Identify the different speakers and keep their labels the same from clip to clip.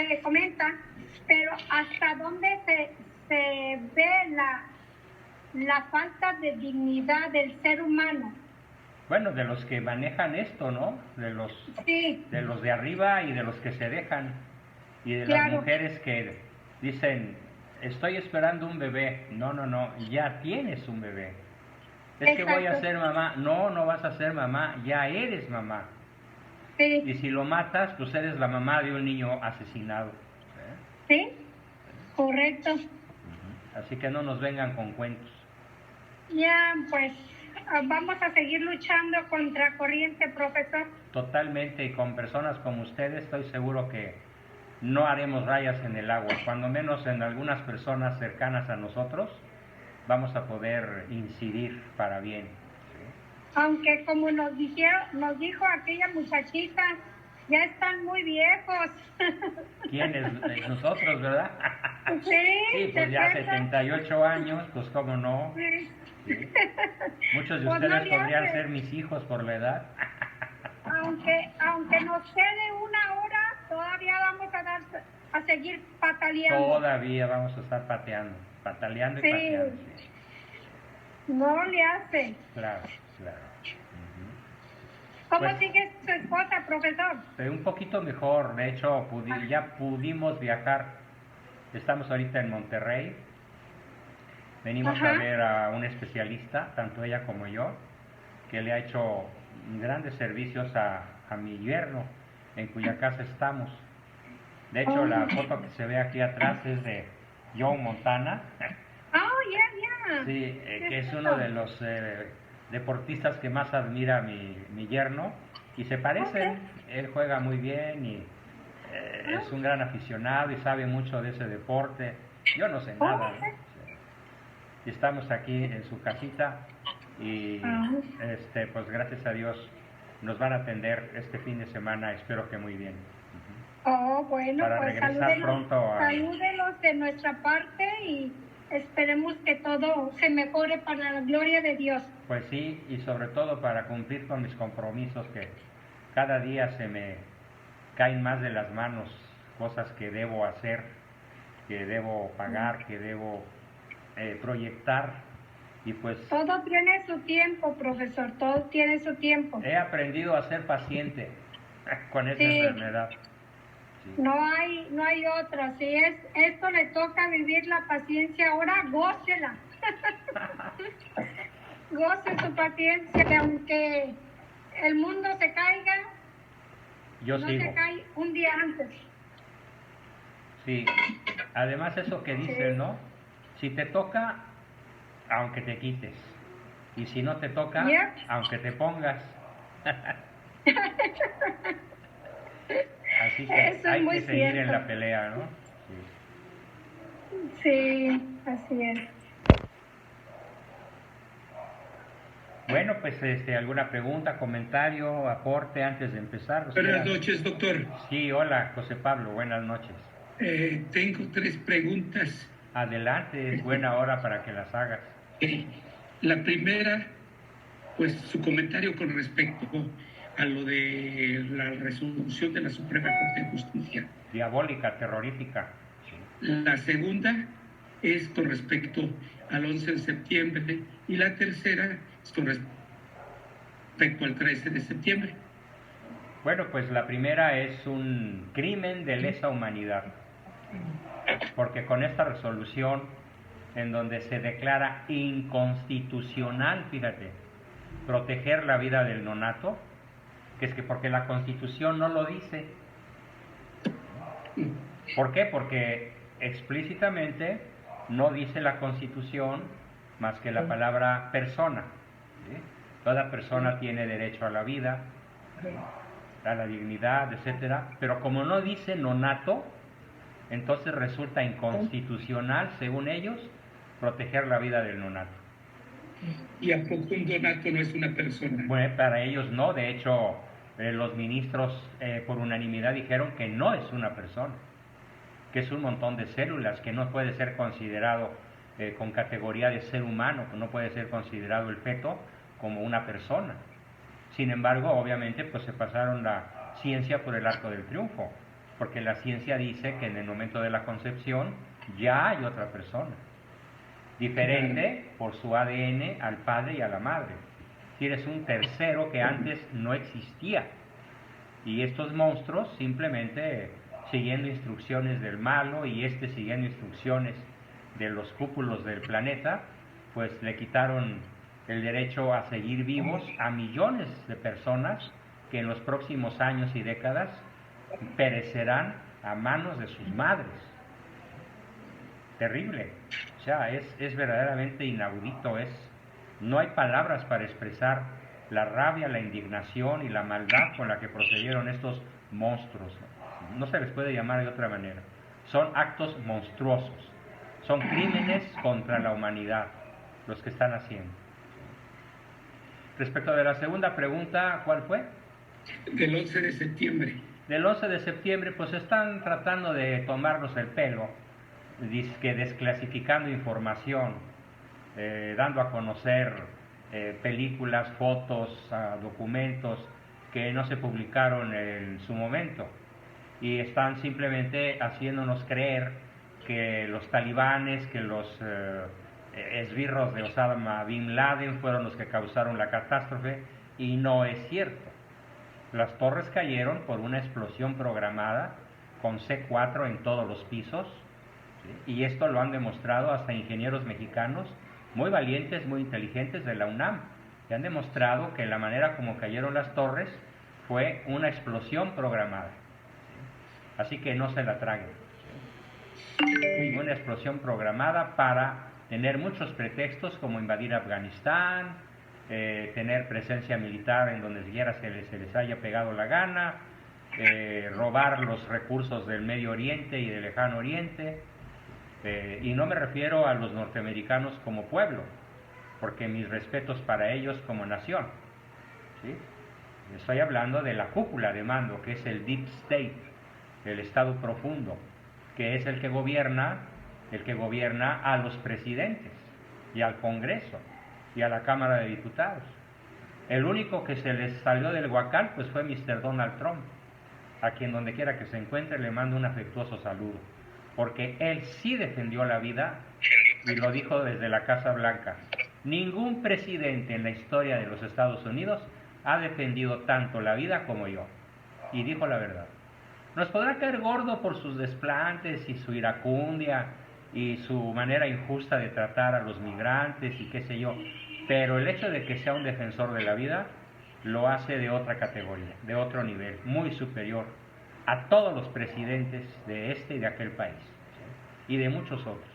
Speaker 1: le comenta, pero hasta dónde se ve la falta de dignidad del ser humano.
Speaker 2: Bueno, de los que manejan esto, ¿no?
Speaker 1: Sí.
Speaker 2: De los de arriba y de los que se dejan. Y de
Speaker 1: Claro.
Speaker 2: las mujeres que dicen, estoy esperando un bebé. No, no, no, ya tienes un bebé. Es
Speaker 1: Exacto.
Speaker 2: que voy a ser mamá. No, no vas a ser mamá, ya eres mamá.
Speaker 1: Sí.
Speaker 2: Y si lo matas, pues eres la mamá de un niño asesinado.
Speaker 1: Sí, correcto.
Speaker 2: Así que no nos vengan con cuentos.
Speaker 1: Ya, pues vamos a seguir luchando contra corriente, profesor.
Speaker 2: Totalmente, y con personas como ustedes estoy seguro que no haremos rayas en el agua, cuando menos en algunas personas cercanas a nosotros vamos a poder incidir para bien. ¿Sí?
Speaker 1: Aunque como nos dijo aquella muchachita, ya están muy viejos.
Speaker 2: ¿Quiénes? Nosotros, ¿verdad?
Speaker 1: Sí,
Speaker 2: pues ya
Speaker 1: ¿te
Speaker 2: 78 años, pues cómo no.
Speaker 1: Sí.
Speaker 2: ¿Sí? Muchos de
Speaker 1: Pues no
Speaker 2: ustedes
Speaker 1: le
Speaker 2: podrían
Speaker 1: hace.
Speaker 2: ser mis hijos por la edad.
Speaker 1: Aunque nos quede una hora, todavía vamos a seguir pataleando.
Speaker 2: Todavía vamos a estar pataleando y
Speaker 1: Sí.
Speaker 2: pateando. Sí.
Speaker 1: No le hace.
Speaker 2: Claro, claro.
Speaker 1: ¿Cómo
Speaker 2: Pues,
Speaker 1: sigue su esposa, profesor?
Speaker 2: Un poquito mejor, de hecho ya pudimos viajar. Estamos ahorita en Monterrey. Venimos a ver a un especialista, tanto ella como yo, que le ha hecho grandes servicios a mi yerno, en cuya casa estamos. De hecho, la foto que se ve aquí atrás es de Joe Montana.
Speaker 1: Ya.
Speaker 2: Sí, que es uno de los deportistas que más admira mi yerno, y se parecen. Él juega muy bien y es un gran aficionado y sabe mucho de ese deporte. Yo no sé nada, ¿no? Y estamos aquí en su casita y pues gracias a Dios nos van a atender este fin de semana, espero que muy bien.
Speaker 1: Bueno,
Speaker 2: para
Speaker 1: pues
Speaker 2: regresar pronto
Speaker 1: salúdelos de nuestra parte y esperemos que todo se mejore para la gloria de Dios.
Speaker 2: Pues sí, y sobre todo para cumplir con mis compromisos, que cada día se me caen más de las manos cosas que debo hacer, que debo pagar, que debo proyectar, y pues...
Speaker 1: Todo tiene su tiempo, profesor, todo tiene su tiempo.
Speaker 2: He aprendido a ser paciente con esta enfermedad. Sí.
Speaker 1: No hay otra. Si esto le toca vivir la paciencia ahora, gócela. Goce su paciencia, que aunque el mundo se caiga,
Speaker 2: yo
Speaker 1: no
Speaker 2: sigo.
Speaker 1: se cae un día antes.
Speaker 2: Sí, además eso que dicen, ¿no? Si te toca, aunque te quites. Y si no te toca, aunque te pongas. Así que
Speaker 1: eso
Speaker 2: hay
Speaker 1: muy
Speaker 2: que seguir
Speaker 1: cierto.
Speaker 2: en la pelea, ¿no?
Speaker 1: Sí, así es.
Speaker 2: Bueno, pues alguna pregunta, comentario, aporte antes de empezar.
Speaker 3: Buenas noches, doctor.
Speaker 2: Sí, hola, José Pablo, buenas noches.
Speaker 3: Tengo 3 preguntas.
Speaker 2: Adelante, es buena hora para que las hagas.
Speaker 3: La primera, pues su comentario con respecto a lo de la resolución de la Suprema Corte de Justicia.
Speaker 2: Diabólica, terrorífica.
Speaker 3: La segunda es con respecto al 11 de septiembre y la tercera es con respecto al 13 de septiembre.
Speaker 2: Bueno, pues la primera es un crimen de lesa humanidad, porque con esta resolución, en donde se declara inconstitucional, fíjate, proteger la vida del nonato, que es que porque la Constitución no lo dice. ¿Por qué? Porque explícitamente no dice la Constitución más que la palabra persona. ¿Sí? Toda persona tiene derecho a la vida, a la dignidad, etcétera, pero como no dice nonato, entonces resulta inconstitucional, según ellos, proteger la vida del nonato.
Speaker 3: ¿Y a poco un donato no es una persona?
Speaker 2: Bueno, para ellos no, de hecho, los ministros por unanimidad dijeron que no es una persona, que es un montón de células, que no puede ser considerado con categoría de ser humano, que no puede ser considerado el feto como una persona. Sin embargo, obviamente, pues se pasaron la ciencia por el arco del triunfo, porque la ciencia dice que en el momento de la concepción ya hay otra persona, diferente por su ADN al padre y a la madre. Tienes un tercero que antes no existía. Y estos monstruos simplemente siguiendo instrucciones del malo y siguiendo instrucciones de los cúpulos del planeta, pues le quitaron el derecho a seguir vivos a millones de personas que en los próximos años y décadas perecerán a manos de sus madres. Terrible. O sea, es verdaderamente inaudito. No hay palabras para expresar la rabia, la indignación y la maldad con la que procedieron estos monstruos. No se les puede llamar de otra manera. Son actos monstruosos. Son crímenes contra la humanidad los que están haciendo. Respecto de la segunda pregunta, ¿cuál fue?
Speaker 3: Del 11 de septiembre.
Speaker 2: Del 11 de septiembre, pues están tratando de tomarnos el pelo, desclasificando información, dando a conocer películas, fotos, documentos que no se publicaron en su momento. Y están simplemente haciéndonos creer que los talibanes, que los esbirros de Osama Bin Laden fueron los que causaron la catástrofe, y no es cierto. Las torres cayeron por una explosión programada con C4 en todos los pisos, ¿sí? Y esto lo han demostrado hasta ingenieros mexicanos muy valientes, muy inteligentes de la UNAM, que han demostrado que la manera como cayeron las torres fue una explosión programada. ¿Sí? Así que no se la traguen. ¿Sí? Una explosión programada para tener muchos pretextos como invadir Afganistán, tener presencia militar en donde quiera se les haya pegado la gana, robar los recursos del Medio Oriente y del Lejano Oriente, y no me refiero a los norteamericanos como pueblo, porque mis respetos para ellos como nación, ¿sí? Estoy hablando de la cúpula de mando, que es el Deep State, el Estado profundo, que es el que gobierna a los presidentes y al Congreso y a la Cámara de Diputados. El único que se les salió del huacal pues fue Mr. Donald Trump, a quien donde quiera que se encuentre le mando un afectuoso saludo, porque él sí defendió la vida y lo dijo desde la Casa Blanca. Ningún presidente en la historia de los Estados Unidos ha defendido tanto la vida como yo, y dijo la verdad. Nos podrá caer gordo por sus desplantes y su iracundia y su manera injusta de tratar a los migrantes y qué sé yo, pero el hecho de que sea un defensor de la vida lo hace de otra categoría, de otro nivel, muy superior a todos los presidentes de este y de aquel país, ¿sí? Y de muchos otros.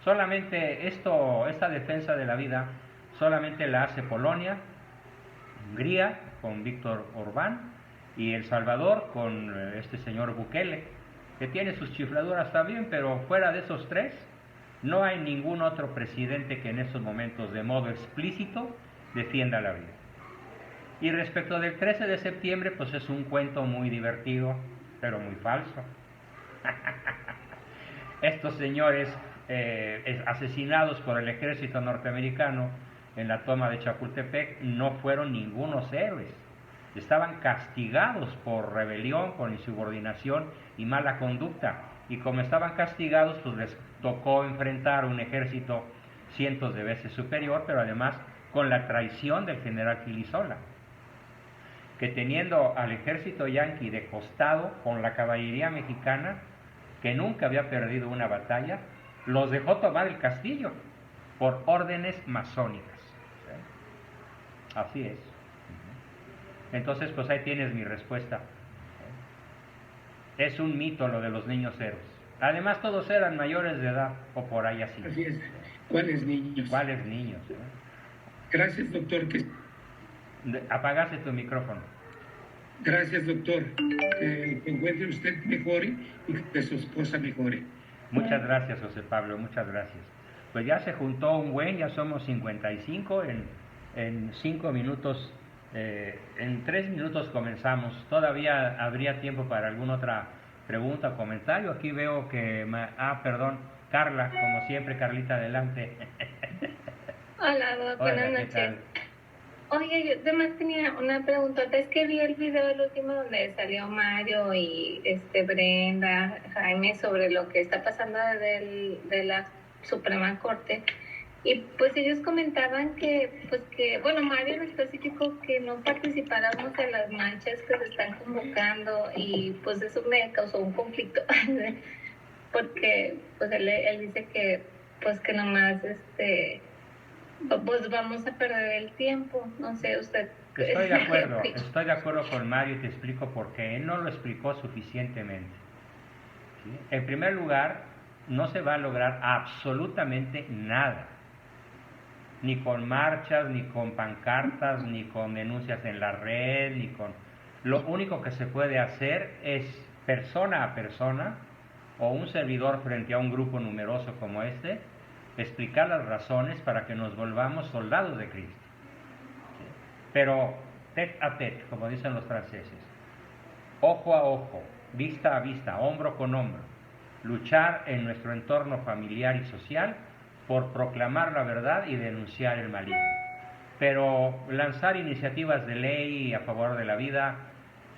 Speaker 2: Solamente esta defensa de la vida solamente la hace Polonia, Hungría con Víctor Orbán y El Salvador con este señor Bukele, que tiene sus chifladuras también, pero fuera de esos tres no hay ningún otro presidente que en estos momentos de modo explícito defienda la vida. Y respecto del 13 de septiembre, pues es un cuento muy divertido, pero muy falso. Estos señores asesinados por el ejército norteamericano en la toma de Chapultepec no fueron ningunos héroes. Estaban castigados por rebelión, por insubordinación y mala conducta. Y como estaban castigados, pues les tocó enfrentar un ejército cientos de veces superior, pero además con la traición del general Filisola, que teniendo al ejército yanqui de costado con la caballería mexicana, que nunca había perdido una batalla, los dejó tomar el castillo por órdenes masónicas. ¿Sí? Así es. Entonces, pues ahí tienes mi respuesta. Es un mito lo de los niños héroes. Además, todos eran mayores de edad, o por ahí así.
Speaker 3: Así es. ¿Cuáles niños?
Speaker 2: ¿Cuáles niños?
Speaker 3: Gracias, doctor.
Speaker 2: Apagaste tu micrófono.
Speaker 3: Gracias, doctor. Que encuentre usted mejor y que su esposa mejore.
Speaker 2: Muchas gracias, José Pablo, muchas gracias. Pues ya se juntó un buen, ya somos 55, en 5 minutos, en 3 minutos comenzamos. Todavía habría tiempo para alguna otra pregunta o comentario. Aquí veo que, perdón, Carla, como siempre, Carlita, adelante.
Speaker 4: Hola, Doc, buenas noches. Oye, yo además tenía una pregunta. Es que vi el video el último donde salió Mario y Brenda, Jaime, sobre lo que está pasando de la Suprema Corte. Y pues ellos comentaban bueno, Mario en específico, que no participáramos en las marchas que se están convocando, y pues eso me causó un conflicto, porque pues él dice que pues que nomás pues vamos a perder el tiempo. No sé, usted.
Speaker 2: Estoy de acuerdo con Mario y te explico por qué. Él no lo explicó suficientemente. ¿Sí? En primer lugar, no se va a lograr absolutamente nada. Ni con marchas, ni con pancartas, ni con denuncias en la red, ni con... Lo único que se puede hacer es persona a persona o un servidor frente a un grupo numeroso como este, explicar las razones para que nos volvamos soldados de Cristo. Pero tête a tête, como dicen los franceses, ojo a ojo, vista a vista, hombro con hombro, luchar en nuestro entorno familiar y social por proclamar la verdad y denunciar el maligno. Pero lanzar iniciativas de ley a favor de la vida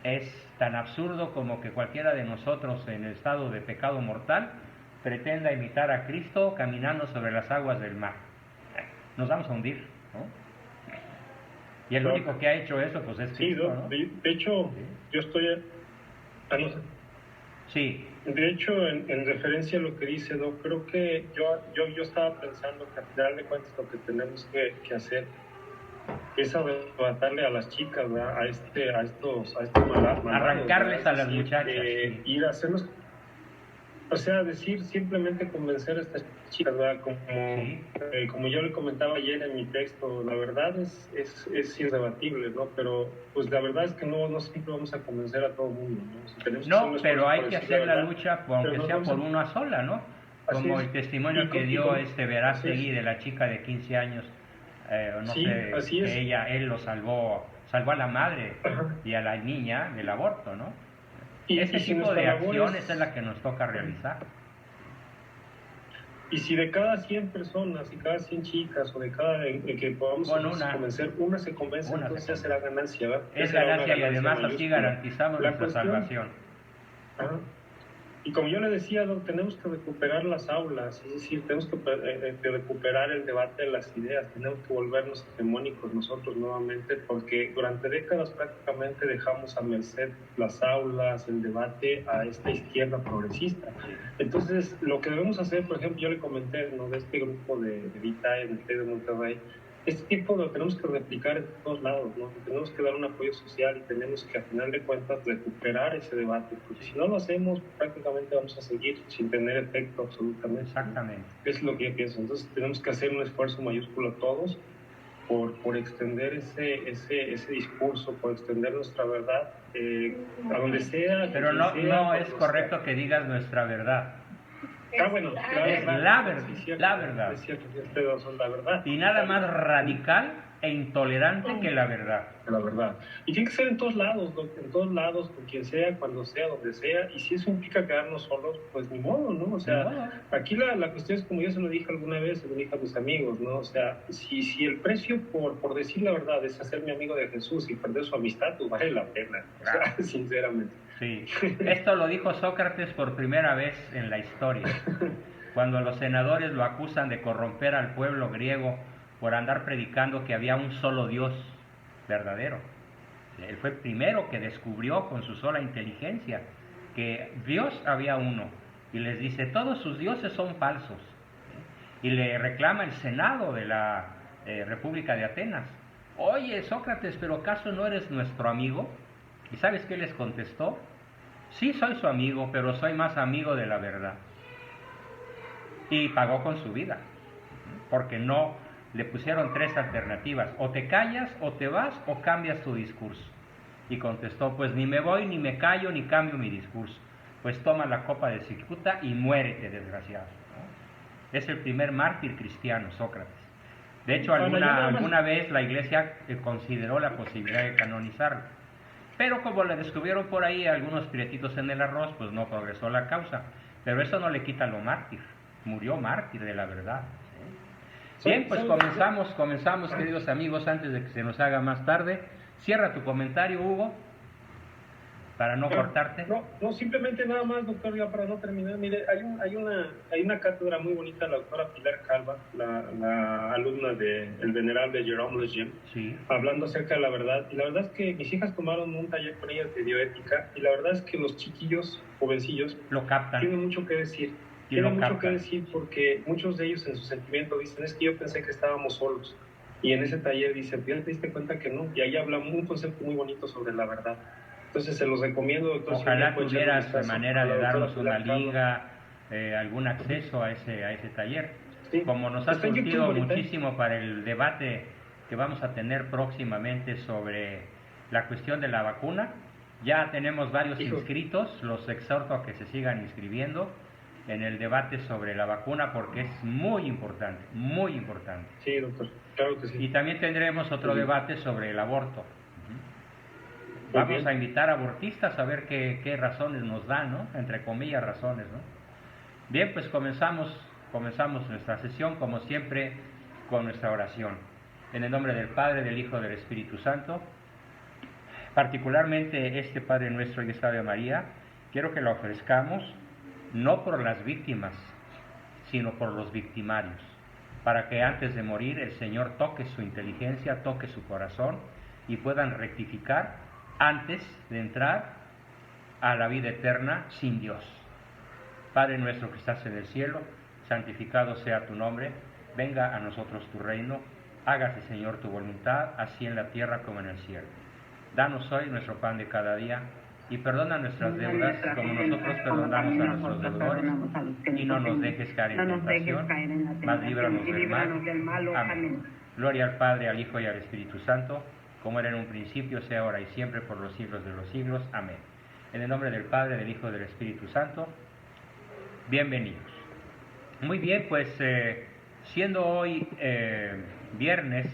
Speaker 2: es tan absurdo como que cualquiera de nosotros en el estado de pecado mortal pretenda imitar a Cristo caminando sobre las aguas del mar. Nos vamos a hundir, ¿no? Y el único que ha hecho eso, pues es Cristo, ¿no?
Speaker 5: De hecho,
Speaker 2: sí.
Speaker 5: Yo estoy... no sé.
Speaker 2: Sí.
Speaker 5: De hecho, en referencia a lo que dice Doc, creo que yo estaba pensando que al final de cuentas lo que tenemos que hacer es arrebatarle a las chicas, ¿verdad? a estos malados,
Speaker 2: arrancarles a las muchachas.
Speaker 5: Sí. Ir a hacerlos, o sea, decir, simplemente convencer a estas chicas, ¿verdad? Como yo le comentaba ayer en mi texto, la verdad es irrebatible, ¿no? Pero pues la verdad es que no siempre vamos a convencer a todo el mundo, ¿no?
Speaker 2: No, pero hay que hacer la lucha, aunque sea por una sola, ¿no? Como el testimonio que dio Verástegui de la chica de 15 años, él lo salvó a la madre y a la niña del aborto, ¿no? Ese tipo de acciones es la que nos toca realizar.
Speaker 5: Y si de cada 100 personas y cada 100 chicas o de cada que podamos convencer, una se convence, entonces ya será ganancia, ¿verdad?
Speaker 2: Es ganancia y además así garantizamos nuestra salvación.
Speaker 5: Y como yo le decía, tenemos que recuperar las aulas, es decir, tenemos que recuperar el debate de las ideas, tenemos que volvernos hegemónicos nosotros nuevamente, porque durante décadas prácticamente dejamos a merced las aulas, el debate a esta izquierda progresista. Entonces, lo que debemos hacer, por ejemplo, yo le comenté, ¿no?, de este grupo de Vitae, en el TEC de Monterrey, este tipo lo tenemos que replicar en todos lados, ¿no? Tenemos que dar un apoyo social y tenemos que, a final de cuentas, recuperar ese debate, porque si no lo hacemos, prácticamente vamos a seguir sin tener efecto absolutamente.
Speaker 2: Exactamente.
Speaker 5: Es lo que yo pienso. Entonces, tenemos que hacer un esfuerzo mayúsculo todos por extender ese discurso, por extender nuestra verdad, a donde sea.
Speaker 2: Pero no es correcto que digas nuestra verdad.
Speaker 5: Bueno,
Speaker 2: es la verdad.
Speaker 5: Es cierto, ustedes son la verdad.
Speaker 2: Y nada más radical e intolerante que la verdad.
Speaker 5: La verdad. Y tiene que ser en todos lados, con quien sea, cuando sea, donde sea. Y si eso implica quedarnos solos, pues ni modo, ¿no? O sea, aquí la cuestión es, como yo se lo dije alguna vez, se lo dije a mis amigos, ¿no? O sea, si el precio por decir la verdad es hacerme amigo de Jesús y perder su amistad, pues vale la pena, claro. O sea, sinceramente.
Speaker 2: Sí, esto lo dijo Sócrates por primera vez en la historia, cuando los senadores lo acusan de corromper al pueblo griego por andar predicando que había un solo Dios verdadero. Él fue el primero que descubrió con su sola inteligencia que Dios había uno, y les dice, todos sus dioses son falsos. Y le reclama el Senado de la República de Atenas, oye Sócrates, ¿pero acaso no eres nuestro amigo? ¿Y sabes qué les contestó? Sí, soy su amigo, pero soy más amigo de la verdad. Y pagó con su vida, porque no le pusieron tres alternativas: o te callas, o te vas, o cambias tu discurso. Y contestó, pues ni me voy, ni me callo, ni cambio mi discurso. Pues toma la copa de Cicuta y muérete, desgraciado, ¿no? Es el primer mártir cristiano, Sócrates. De hecho, alguna vez la iglesia consideró la posibilidad de canonizarlo. Pero como le descubrieron por ahí algunos piretitos en el arroz, pues no progresó la causa. Pero eso no le quita lo mártir. Murió mártir de la verdad, ¿sí? Bien, pues comenzamos, queridos amigos, antes de que se nos haga más tarde. Cierra tu comentario, Hugo, para no cortarte.
Speaker 5: No, simplemente nada más, doctor, ya para no terminar. Mire, hay una cátedra muy bonita, la doctora Pilar Calva, la alumna del venerable Jerome Lejeune,
Speaker 2: sí,
Speaker 5: hablando acerca de la verdad. Y la verdad es que mis hijas tomaron un taller con ellas de bioética, y la verdad es que los chiquillos, jovencillos,
Speaker 2: lo captan.
Speaker 5: Tienen mucho que decir. Tienen mucho que decir porque muchos de ellos en su sentimiento dicen, es que yo pensé que estábamos solos. Y en ese taller dicen, ¿ya te diste cuenta que no? Y ahí habla un concepto muy bonito sobre la verdad. Entonces se los recomiendo, doctor.
Speaker 2: Ojalá tuvieras manera de darnos una liga, algún acceso a ese taller. Sí. Como nos ha surtido muchísimo para el debate que vamos a tener próximamente sobre la cuestión de la vacuna. Ya tenemos varios inscritos, los exhorto a que se sigan inscribiendo en el debate sobre la vacuna porque es muy importante, muy importante.
Speaker 5: Sí, doctor, claro que sí.
Speaker 2: Y también tendremos otro debate sobre el aborto. Vamos a invitar a abortistas a ver qué razones nos dan, ¿no? Entre comillas razones, ¿no? Bien, pues comenzamos nuestra sesión, como siempre, con nuestra oración. En el nombre del Padre, del Hijo, del Espíritu Santo. Particularmente este Padre Nuestro y esta Ave María, quiero que la ofrezcamos no por las víctimas, sino por los victimarios, para que antes de morir el Señor toque su inteligencia, toque su corazón y puedan rectificar antes de entrar a la vida eterna sin Dios. Padre nuestro que estás en el cielo, santificado sea tu nombre, venga a nosotros tu reino, hágase Señor tu voluntad, así en la tierra como en el cielo. Danos hoy nuestro pan de cada día y perdona nuestras deudas como nosotros perdonamos a nuestros deudores y no nos dejes caer en tentación, mas líbranos del mal. Amén. Gloria al Padre, al Hijo y al Espíritu Santo, como era en un principio, sea ahora y siempre, por los siglos de los siglos. Amén. En el nombre del Padre, del Hijo y del Espíritu Santo, bienvenidos. Muy bien, pues siendo hoy viernes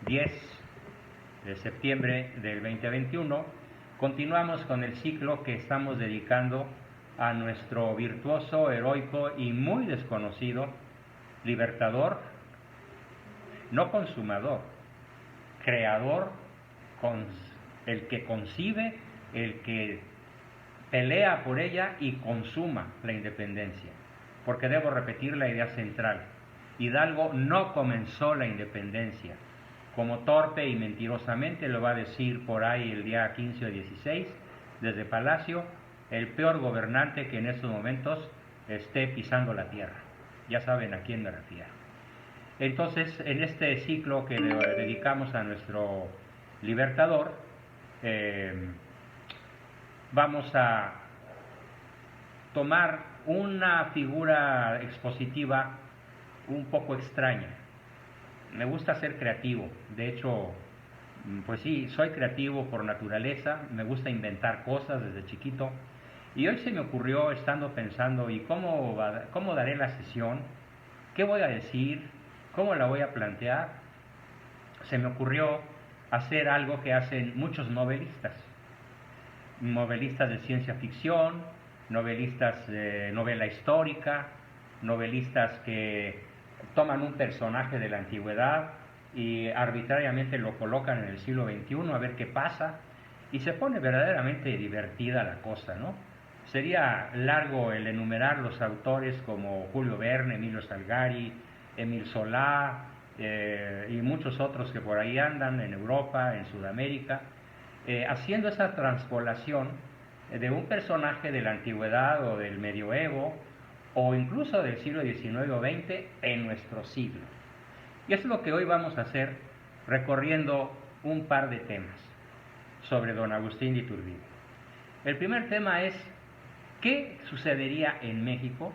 Speaker 2: 10 de septiembre del 2021, continuamos con el ciclo que estamos dedicando a nuestro virtuoso, heroico y muy desconocido libertador, no consumador, creador, el que concibe, el que pelea por ella y consuma la independencia. Porque debo repetir la idea central: Hidalgo no comenzó la independencia. Como torpe y mentirosamente lo va a decir por ahí el día 15 o 16, desde Palacio, el peor gobernante que en estos momentos esté pisando la tierra. Ya saben a quién me refiero. Entonces, en este ciclo que dedicamos a nuestro libertador, vamos a tomar una figura expositiva un poco extraña. Me gusta ser creativo, de hecho, pues sí, soy creativo por naturaleza, me gusta inventar cosas desde chiquito, y hoy se me ocurrió, estando pensando, ¿y cómo daré la sesión? ¿Qué voy a decir? ¿Cómo la voy a plantear? Se me ocurrió hacer algo que hacen muchos novelistas de ciencia ficción, novelistas de novela histórica, novelistas que toman un personaje de la antigüedad y arbitrariamente lo colocan en el siglo XXI a ver qué pasa, y se pone verdaderamente divertida la cosa, ¿no? Sería largo el enumerar los autores como Julio Verne, Emilio Salgari, Émile Zola y muchos otros que por ahí andan en Europa, en Sudamérica, haciendo esa transpolación de un personaje de la antigüedad o del medioevo o incluso del siglo XIX o XX en nuestro siglo. Y eso es lo que hoy vamos a hacer, recorriendo un par de temas sobre don Agustín de Iturbide. El primer tema es: ¿qué sucedería en México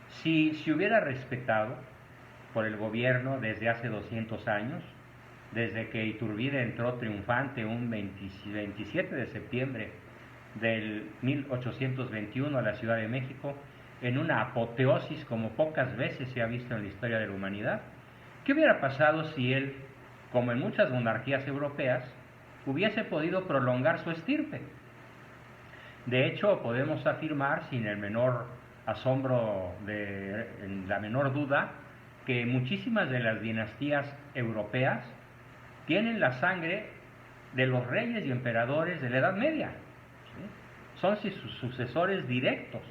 Speaker 2: si se hubiera respetado por el gobierno desde hace 200 años, desde que Iturbide entró triunfante un 27 de septiembre del 1821 a la Ciudad de México, en una apoteosis como pocas veces se ha visto en la historia de la humanidad? ¿Qué hubiera pasado si él, como en muchas monarquías europeas, hubiese podido prolongar su estirpe? De hecho, podemos afirmar sin el menor asombro, en la menor duda, que muchísimas de las dinastías europeas tienen la sangre de los reyes y emperadores de la Edad Media, ¿sí? Son sus sucesores directos.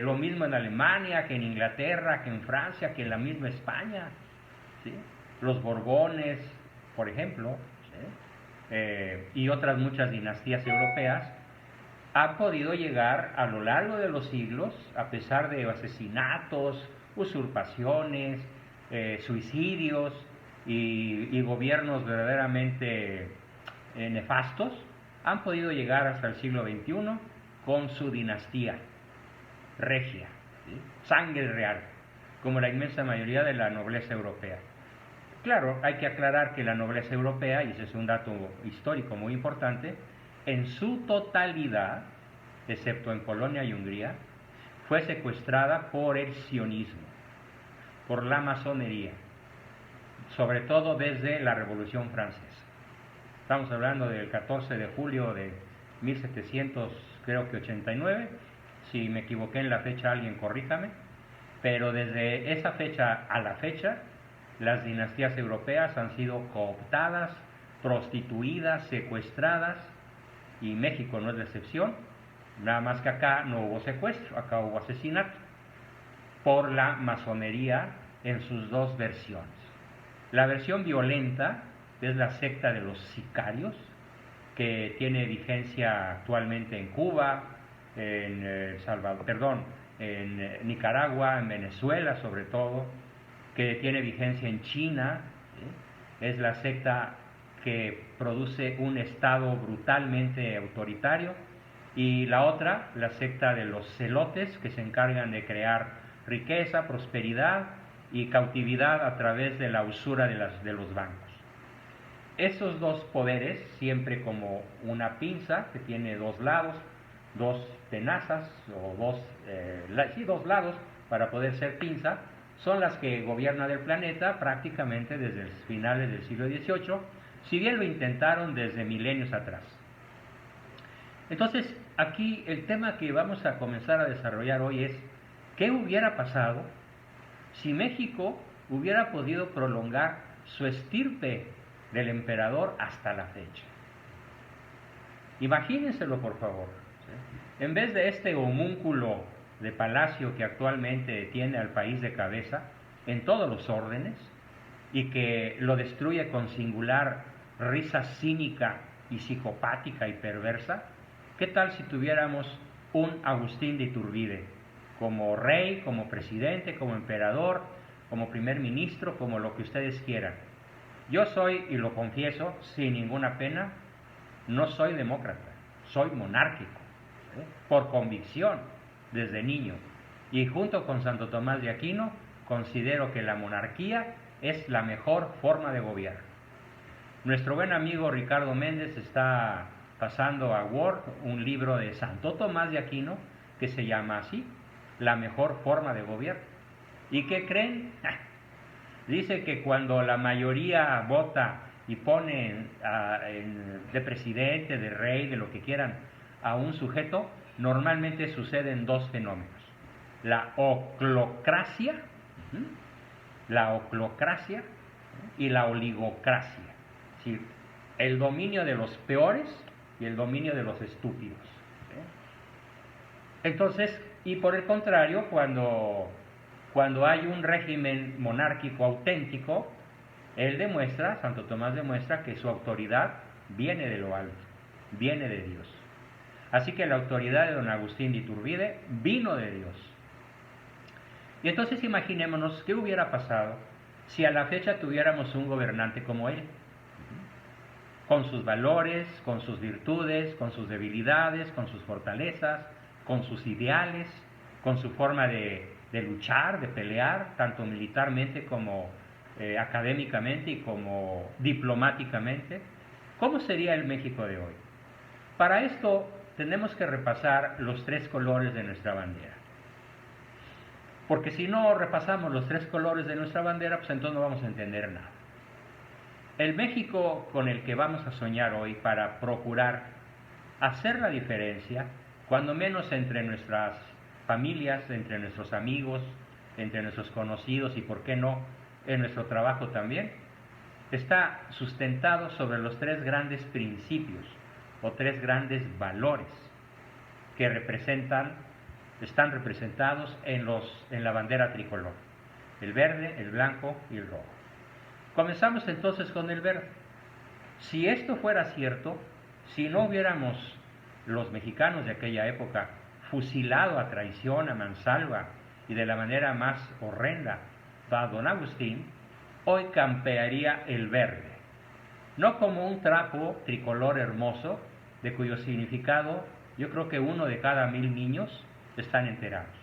Speaker 2: Lo mismo en Alemania, que en Inglaterra, que en Francia, que en la misma España, ¿sí? Los Borbones, por ejemplo, ¿sí? Y otras muchas dinastías europeas han podido llegar a lo largo de los siglos, a pesar de asesinatos, usurpaciones, suicidios y gobiernos verdaderamente nefastos, han podido llegar hasta el siglo XXI con su dinastía regia, ¿sí? Sangre real, como la inmensa mayoría de la nobleza europea. Claro, hay que aclarar que la nobleza europea, y ese es un dato histórico muy importante, en su totalidad, excepto en Polonia y Hungría, fue secuestrada por el sionismo, por la masonería, sobre todo desde la Revolución Francesa. Estamos hablando del 14 de julio de 1789, si me equivoqué en la fecha alguien corríjame, pero desde esa fecha a la fecha, las dinastías europeas han sido cooptadas, prostituidas, secuestradas, y México no es la excepción, nada más que acá no hubo secuestro, acá hubo asesinato, por la masonería en sus dos versiones. La versión violenta es la secta de los sicarios, que tiene vigencia actualmente en Cuba, en en Nicaragua, en Venezuela sobre todo, que tiene vigencia en China, ¿sí? Es la secta que produce un Estado brutalmente autoritario, y la otra, la secta de los celotes, que se encargan de crear riqueza, prosperidad y cautividad a través de la usura de los bancos. Esos dos poderes, siempre como una pinza que tiene dos lados, dos tenazas o dos lados para poder ser pinza, son las que gobiernan el planeta prácticamente desde finales del siglo XVIII, si bien lo intentaron desde milenios atrás. Entonces, aquí el tema que vamos a comenzar a desarrollar hoy es: ¿qué hubiera pasado si México hubiera podido prolongar su estirpe del emperador hasta la fecha? Imagínenselo, por favor, ¿sí? En vez de este homúnculo de palacio que actualmente tiene al país de cabeza en todos los órdenes y que lo destruye con singular risa cínica y psicopática y perversa, ¿qué tal si tuviéramos un Agustín de Iturbide como rey, como presidente, como emperador, como primer ministro, como lo que ustedes quieran? Yo soy, y lo confieso sin ninguna pena, no soy demócrata, soy monárquico, ¿sí? Por convicción, desde niño. Y junto con Santo Tomás de Aquino, considero que la monarquía es la mejor forma de gobierno. Nuestro buen amigo Ricardo Méndez está pasando a Word un libro de Santo Tomás de Aquino que se llama así, La mejor forma de gobierno. ¿Y qué creen? Dice que cuando la mayoría vota y pone de presidente, de rey, de lo que quieran, a un sujeto, normalmente suceden dos fenómenos: la oclocracia y la oligocracia, es decir, el dominio de los peores y el dominio de los estúpidos. Entonces, y por el contrario, cuando hay un régimen monárquico auténtico, Santo Tomás demuestra que su autoridad viene de lo alto, viene de Dios. Así que la autoridad de don Agustín de Iturbide vino de Dios. Y entonces imaginémonos qué hubiera pasado si a la fecha tuviéramos un gobernante como él, con sus valores, con sus virtudes, con sus debilidades, con sus fortalezas, con sus ideales, con su forma de luchar, de pelear, tanto militarmente como académicamente y como diplomáticamente. ¿Cómo sería el México de hoy? Para esto tenemos que repasar los tres colores de nuestra bandera. Porque si no repasamos los tres colores de nuestra bandera, pues entonces no vamos a entender nada. El México con el que vamos a soñar hoy para procurar hacer la diferencia, cuando menos entre nuestras familias, entre nuestros amigos, entre nuestros conocidos y, por qué no, en nuestro trabajo también, está sustentado sobre los tres grandes principios o tres grandes valores que están representados en la bandera tricolor: el verde, el blanco y el rojo. Comenzamos entonces con el verde. Si esto fuera cierto, si no hubiéramos los mexicanos de aquella época fusilado a traición, a mansalva y de la manera más horrenda a don Agustín, hoy campearía el verde, no como un trapo tricolor hermoso, de cuyo significado yo creo que 1 de cada 1000 niños están enterados.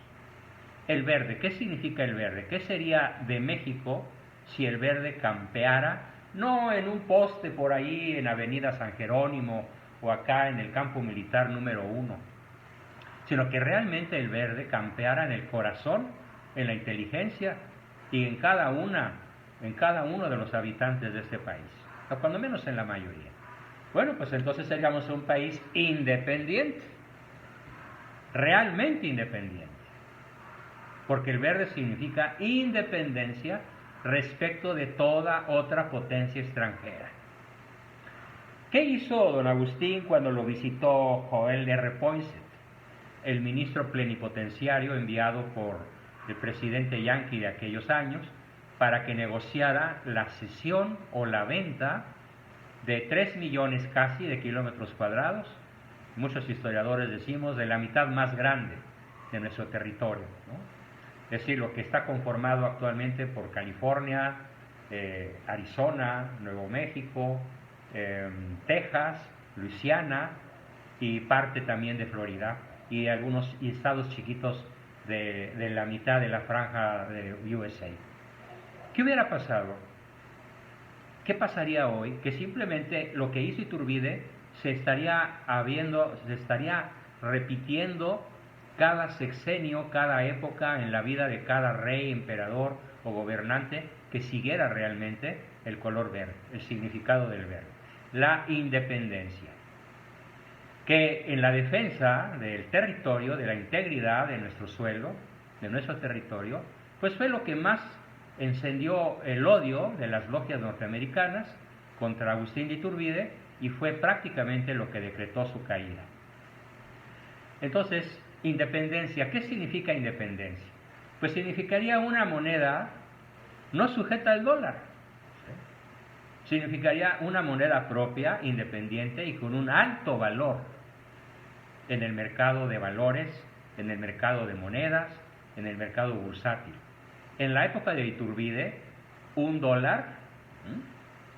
Speaker 2: El verde, ¿qué significa el verde? ¿Qué sería de México si el verde campeara, no en un poste por ahí en Avenida San Jerónimo o acá en el campo militar número 1, sino que realmente el verde campeara en el corazón, en la inteligencia y en cada uno de los habitantes de este país, o cuando menos en la mayoría? Bueno, pues entonces seríamos un país independiente, realmente independiente, porque el verde significa independencia respecto de toda otra potencia extranjera. ¿Qué hizo don Agustín cuando lo visitó Joel R. Poinsett, el ministro plenipotenciario enviado por el presidente yanqui de aquellos años para que negociara la cesión o la venta de 3 millones casi de kilómetros cuadrados, muchos historiadores decimos de la mitad más grande de nuestro territorio, ¿no? Es decir, lo que está conformado actualmente por California, Arizona, Nuevo México, Texas, Luisiana y parte también de Florida y algunos estados chiquitos de la mitad de la franja de USA. ¿Qué hubiera pasado? ¿Qué pasaría hoy? Que simplemente lo que hizo Iturbide se estaría repitiendo cada sexenio, cada época en la vida de cada rey, emperador o gobernante que siguiera realmente el color verde, el significado del verde. La independencia, que en la defensa del territorio, de la integridad de nuestro suelo, de nuestro territorio, pues fue lo que más encendió el odio de las logias norteamericanas contra Agustín de Iturbide y fue prácticamente lo que decretó su caída. Entonces, independencia, ¿qué significa independencia? Pues significaría una moneda no sujeta al dólar, ¿sí? Significaría una moneda propia, independiente y con un alto valor en el mercado de valores, en el mercado de monedas, en el mercado bursátil. En la época de Iturbide, $1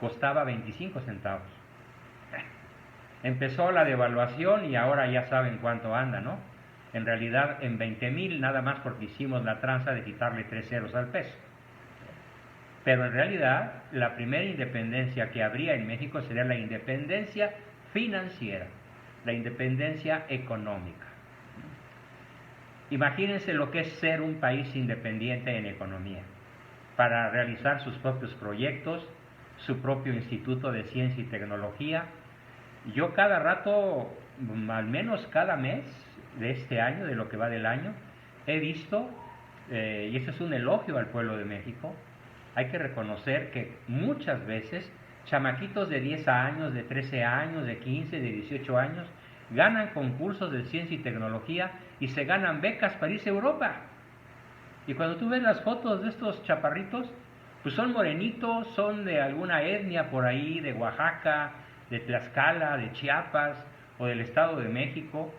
Speaker 2: costaba 25 centavos. Empezó la devaluación y ahora ya saben cuánto anda, ¿no? En realidad en 20,000 nada más porque hicimos la tranza de quitarle 3 ceros al peso. Pero en realidad la primera independencia que habría en México sería la independencia financiera, la independencia económica. Imagínense lo que es ser un país independiente en economía, para realizar sus propios proyectos, su propio instituto de ciencia y tecnología. Yo cada rato, al menos cada mes de este año, de lo que va del año, he visto, y eso es un elogio al pueblo de México, hay que reconocer que muchas veces chamaquitos de 10 años, de 13 años, de 15, de 18 años, ganan concursos de ciencia y tecnología y se ganan becas para irse a Europa. Y cuando tú ves las fotos de estos chaparritos, pues son morenitos, son de alguna etnia por ahí, de Oaxaca, de Tlaxcala, de Chiapas o del Estado de México,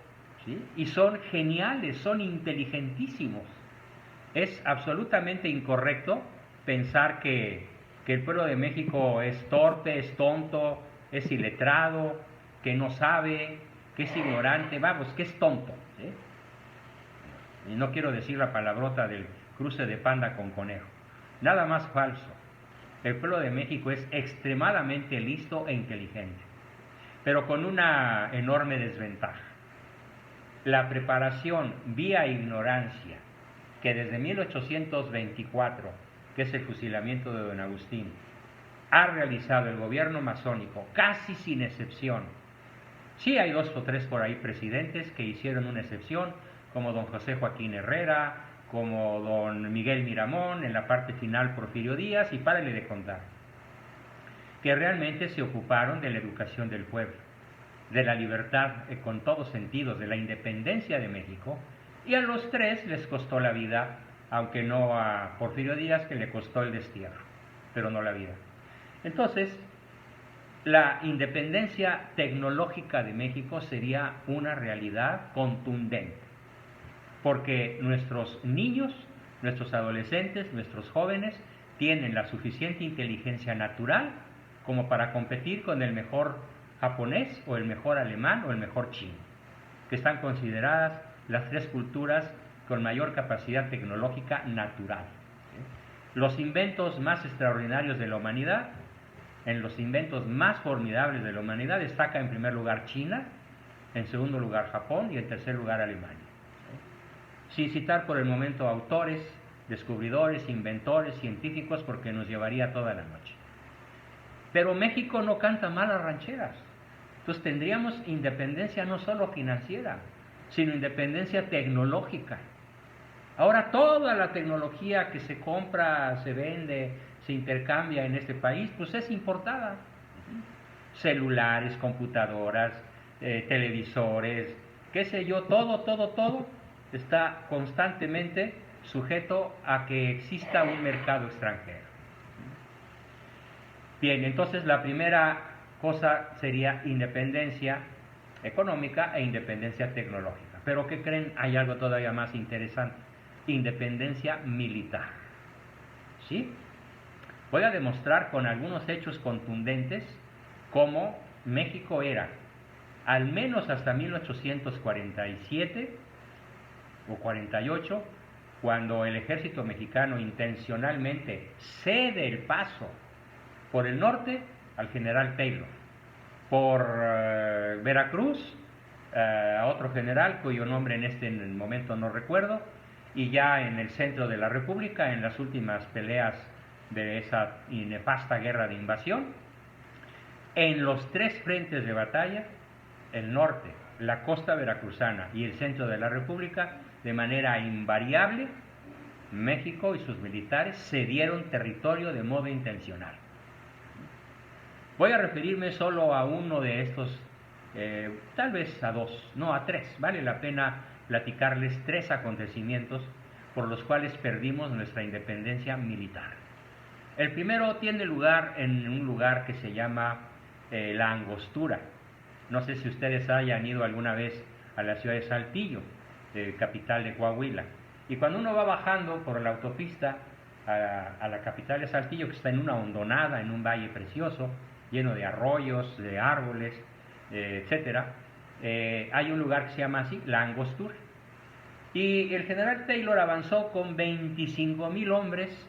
Speaker 2: ¿sí? Y son geniales, son inteligentísimos. Es absolutamente incorrecto pensar que el pueblo de México es torpe, es tonto, es iletrado, que no sabe, que es ignorante, vamos, que es tonto, ¿sí? Y no quiero decir la palabrota del cruce de panda con conejo. Nada más falso. El pueblo de México es extremadamente listo e inteligente, pero con una enorme desventaja. La preparación vía ignorancia, que desde 1824, que es el fusilamiento de don Agustín, ha realizado el gobierno masónico, casi sin excepción. Sí hay 2 o 3 por ahí presidentes que hicieron una excepción, como don José Joaquín Herrera, como don Miguel Miramón, en la parte final Porfirio Díaz, y párale de contar, que realmente se ocuparon de la educación del pueblo, de la libertad con todos sentidos, de la independencia de México, y a los tres les costó la vida, aunque no a Porfirio Díaz, que le costó el destierro, pero no la vida. Entonces, la independencia tecnológica de México sería una realidad contundente, porque nuestros niños, nuestros adolescentes, nuestros jóvenes tienen la suficiente inteligencia natural como para competir con el mejor japonés o el mejor alemán o el mejor chino, que están consideradas las tres culturas con mayor capacidad tecnológica natural. Los inventos más extraordinarios de la humanidad, en los inventos más formidables de la humanidad, destaca en primer lugar China, en segundo lugar Japón y en tercer lugar Alemania. Sin citar por el momento autores, descubridores, inventores, científicos, porque nos llevaría toda la noche. Pero México no canta mal las rancheras. Entonces tendríamos independencia no solo financiera, sino independencia tecnológica. Ahora toda la tecnología que se compra, se vende, se intercambia en este país, pues es importada. Celulares, computadoras, televisores, qué sé yo, todo está constantemente sujeto a que exista un mercado extranjero. Bien, entonces la primera cosa sería independencia económica e independencia tecnológica. Pero ¿qué creen? Hay algo todavía más interesante: independencia militar. ¿Sí? Voy a demostrar con algunos hechos contundentes cómo México era, al menos hasta 1847 o 48, cuando el ejército mexicano intencionalmente cede el paso por el norte al general Taylor, por Veracruz a otro general cuyo nombre en este momento no recuerdo, y ya en el centro de la República, en las últimas peleas de esa nefasta guerra de invasión, en los tres frentes de batalla, el norte, la costa veracruzana y el centro de la República, de manera invariable, México y sus militares cedieron territorio de modo intencional. Voy a referirme solo a uno de estos, tal vez a dos, no a tres. Vale la pena platicarles tres acontecimientos por los cuales perdimos nuestra independencia militar. El primero tiene lugar en un lugar que se llama La Angostura. No sé si ustedes hayan ido alguna vez a la ciudad de Saltillo, capital de Coahuila. Y cuando uno va bajando por la autopista a la capital de Saltillo, que está en una hondonada, en un valle precioso, lleno de arroyos, de árboles, etcétera, hay un lugar que se llama así, La Angostura. Y el general Taylor avanzó con 25,000 hombres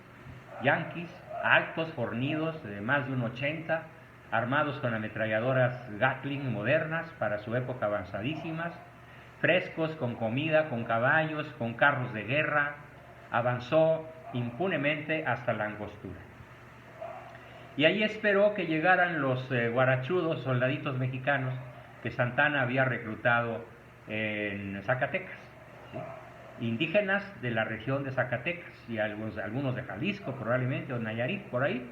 Speaker 2: yanquis, altos, fornidos, de más de 1,80, armados con ametralladoras Gatling modernas para su época avanzadísimas, frescos, con comida, con caballos, con carros de guerra. Avanzó impunemente hasta La Angostura. Y ahí esperó que llegaran los guarachudos, soldaditos mexicanos que Santana había reclutado en Zacatecas, ¿sí? Indígenas de la región de Zacatecas y algunos de Jalisco probablemente, o Nayarit, por ahí.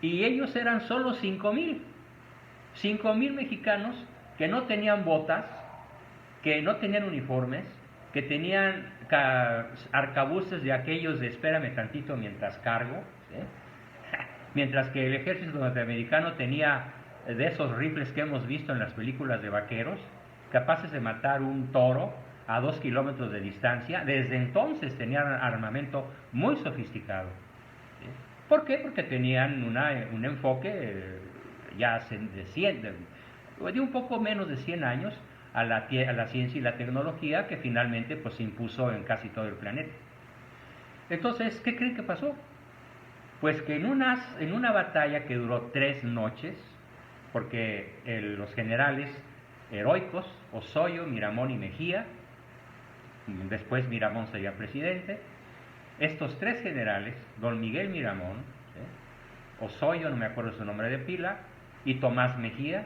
Speaker 2: Y ellos eran solo 5,000 mexicanos que no tenían botas, que no tenían uniformes, que tenían arcabuces de aquellos de espérame tantito mientras cargo, ¿sí? Mientras que el ejército norteamericano tenía de esos rifles que hemos visto en las películas de vaqueros, capaces de matar un toro a 2 kilómetros de distancia. Desde entonces tenían armamento muy sofisticado. ¿Sí? ¿Por qué? Porque tenían un enfoque ya de un poco menos de 100 años a la ciencia y la tecnología, que finalmente pues, se impuso en casi todo el planeta. Entonces, ¿qué creen que pasó? Pues que en una batalla que duró 3 noches, porque los generales heroicos, Osoyo, Miramón y Mejía, después Miramón sería presidente, estos 3 generales, don Miguel Miramón, ¿sí? Osoyo, no me acuerdo su nombre de pila, y Tomás Mejía,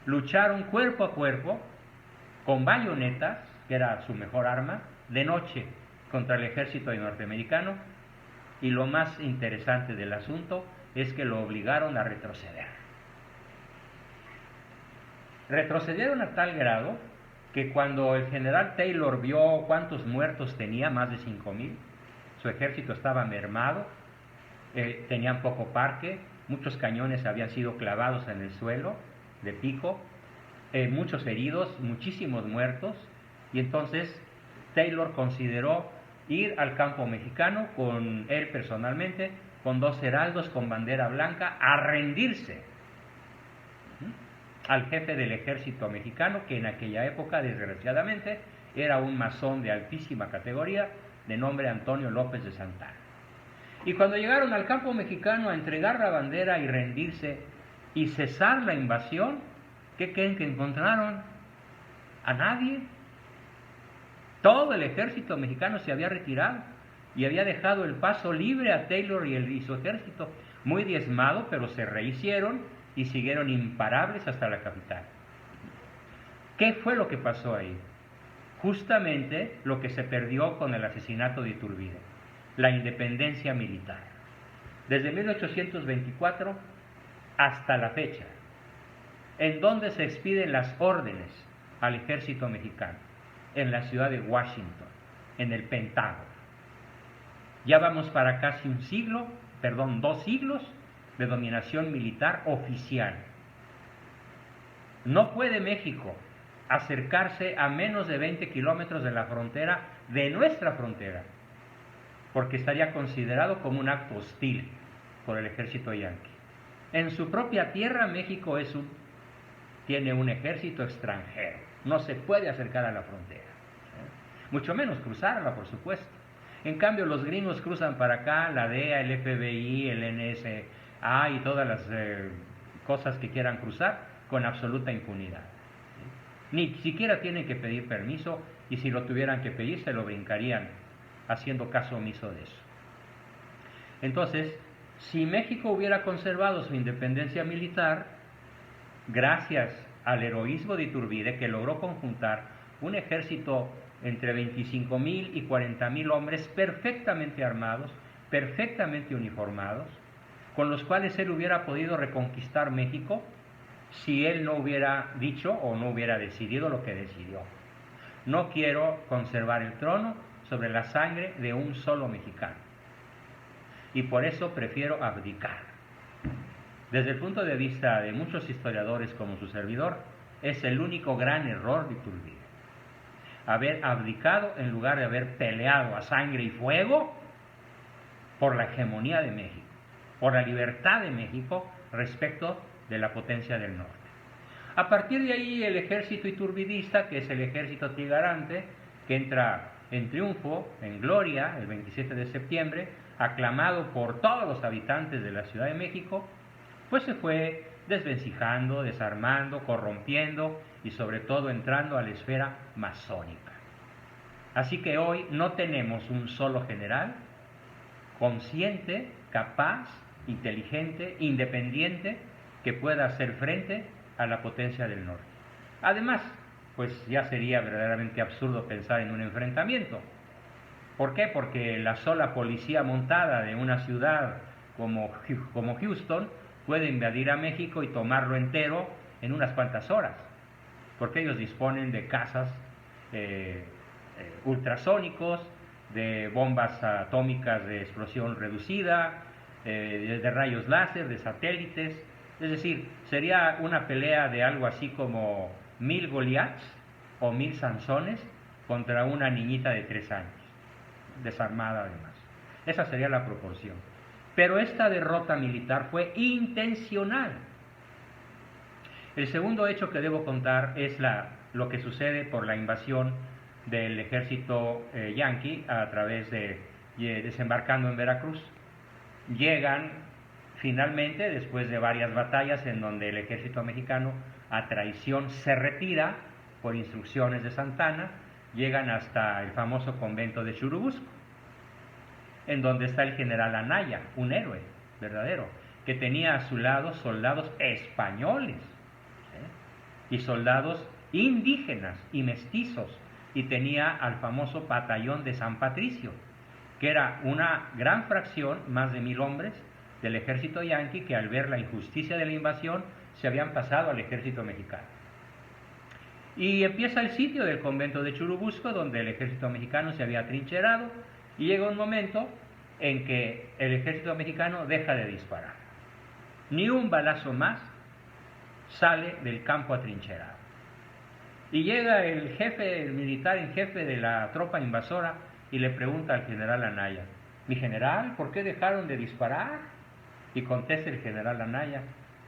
Speaker 2: lucharon cuerpo a cuerpo con bayonetas que era su mejor arma, de noche contra el ejército norteamericano, y lo más interesante del asunto es que lo obligaron a retroceder. Retrocedieron a tal grado que cuando el general Taylor vio cuántos muertos tenía, más de 5,000, su ejército estaba mermado, tenían poco parque, muchos cañones habían sido clavados en el suelo de pico, muchos heridos, muchísimos muertos, y entonces Taylor consideró ir al campo mexicano con él personalmente, con 2 heraldos con bandera blanca, a rendirse al jefe del ejército mexicano, que en aquella época, desgraciadamente, era un masón de altísima categoría, de nombre Antonio López de Santana. Y cuando llegaron al campo mexicano a entregar la bandera y rendirse y cesar la invasión, ¿qué creen que encontraron? A nadie. Todo el ejército mexicano se había retirado y había dejado el paso libre a Taylor y su ejército, muy diezmado, pero se rehicieron y siguieron imparables hasta la capital. ¿Qué fue lo que pasó ahí? Justamente lo que se perdió con el asesinato de Iturbide, la independencia militar. Desde 1824 hasta la fecha, en donde se expiden las órdenes al ejército mexicano, en la ciudad de Washington, en el Pentágono. Ya vamos para casi 2 siglos de dominación militar oficial. No puede México acercarse a menos de 20 kilómetros de la frontera, de nuestra frontera, porque estaría considerado como un acto hostil por el ejército yanqui. En su propia tierra, México tiene un ejército extranjero, no se puede acercar a la frontera, mucho menos cruzarla, por supuesto. En cambio, los gringos cruzan para acá, la DEA, el FBI, el NSA y todas las cosas que quieran cruzar con absoluta impunidad. Ni siquiera tienen que pedir permiso, y si lo tuvieran que pedir se lo brincarían, haciendo caso omiso de eso. Entonces, si México hubiera conservado su independencia militar, gracias al heroísmo de Iturbide, que logró conjuntar un ejército entre 25,000 y 40,000 hombres perfectamente armados, perfectamente uniformados, con los cuales él hubiera podido reconquistar México si él no hubiera dicho o no hubiera decidido lo que decidió. No quiero conservar el trono sobre la sangre de un solo mexicano, y por eso prefiero abdicar. Desde el punto de vista de muchos historiadores como su servidor, es el único gran error de Iturbide, haber abdicado en lugar de haber peleado a sangre y fuego por la hegemonía de México, por la libertad de México respecto de la potencia del norte. A partir de ahí, el ejército iturbidista, que es el ejército trigarante, que entra en triunfo, en gloria, el 27 de septiembre, aclamado por todos los habitantes de la Ciudad de México, pues se fue desvencijando, desarmando, corrompiendo y sobre todo entrando a la esfera masónica. Así que hoy no tenemos un solo general consciente, capaz, inteligente, independiente, que pueda hacer frente a la potencia del norte. Además, pues ya sería verdaderamente absurdo pensar en un enfrentamiento. ¿Por qué? Porque la sola policía montada de una ciudad como Houston puede invadir a México y tomarlo entero en unas cuantas horas, porque ellos disponen de cazas ultrasónicos, de bombas atómicas de explosión reducida, de rayos láser, de satélites. Es decir, sería una pelea de algo así como 1000 Goliaths o 1000 Sansones contra una niñita de 3 años, desarmada además. Esa sería la proporción. Pero esta derrota militar fue intencional. El segundo hecho que debo contar es lo que sucede por la invasión del ejército yanqui a través de desembarcando en Veracruz. Llegan finalmente, después de varias batallas en donde el ejército mexicano a traición se retira por instrucciones de Santana, llegan hasta el famoso convento de Churubusco, en donde está el general Anaya, un héroe verdadero, que tenía a su lado soldados españoles y soldados indígenas y mestizos y tenía al famoso batallón de San Patricio, que era una gran fracción, más de 1000 hombres, del ejército yanqui, que al ver la injusticia de la invasión se habían pasado al ejército mexicano. Y empieza el sitio del convento de Churubusco, donde el ejército mexicano se había atrincherado, y llega un momento en que el ejército mexicano deja de disparar. Ni un balazo más sale del campo atrincherado. Y llega el jefe, el militar en jefe de la tropa invasora, y le pregunta al general Anaya: mi general, ¿por qué dejaron de disparar? Y contesta el general Anaya: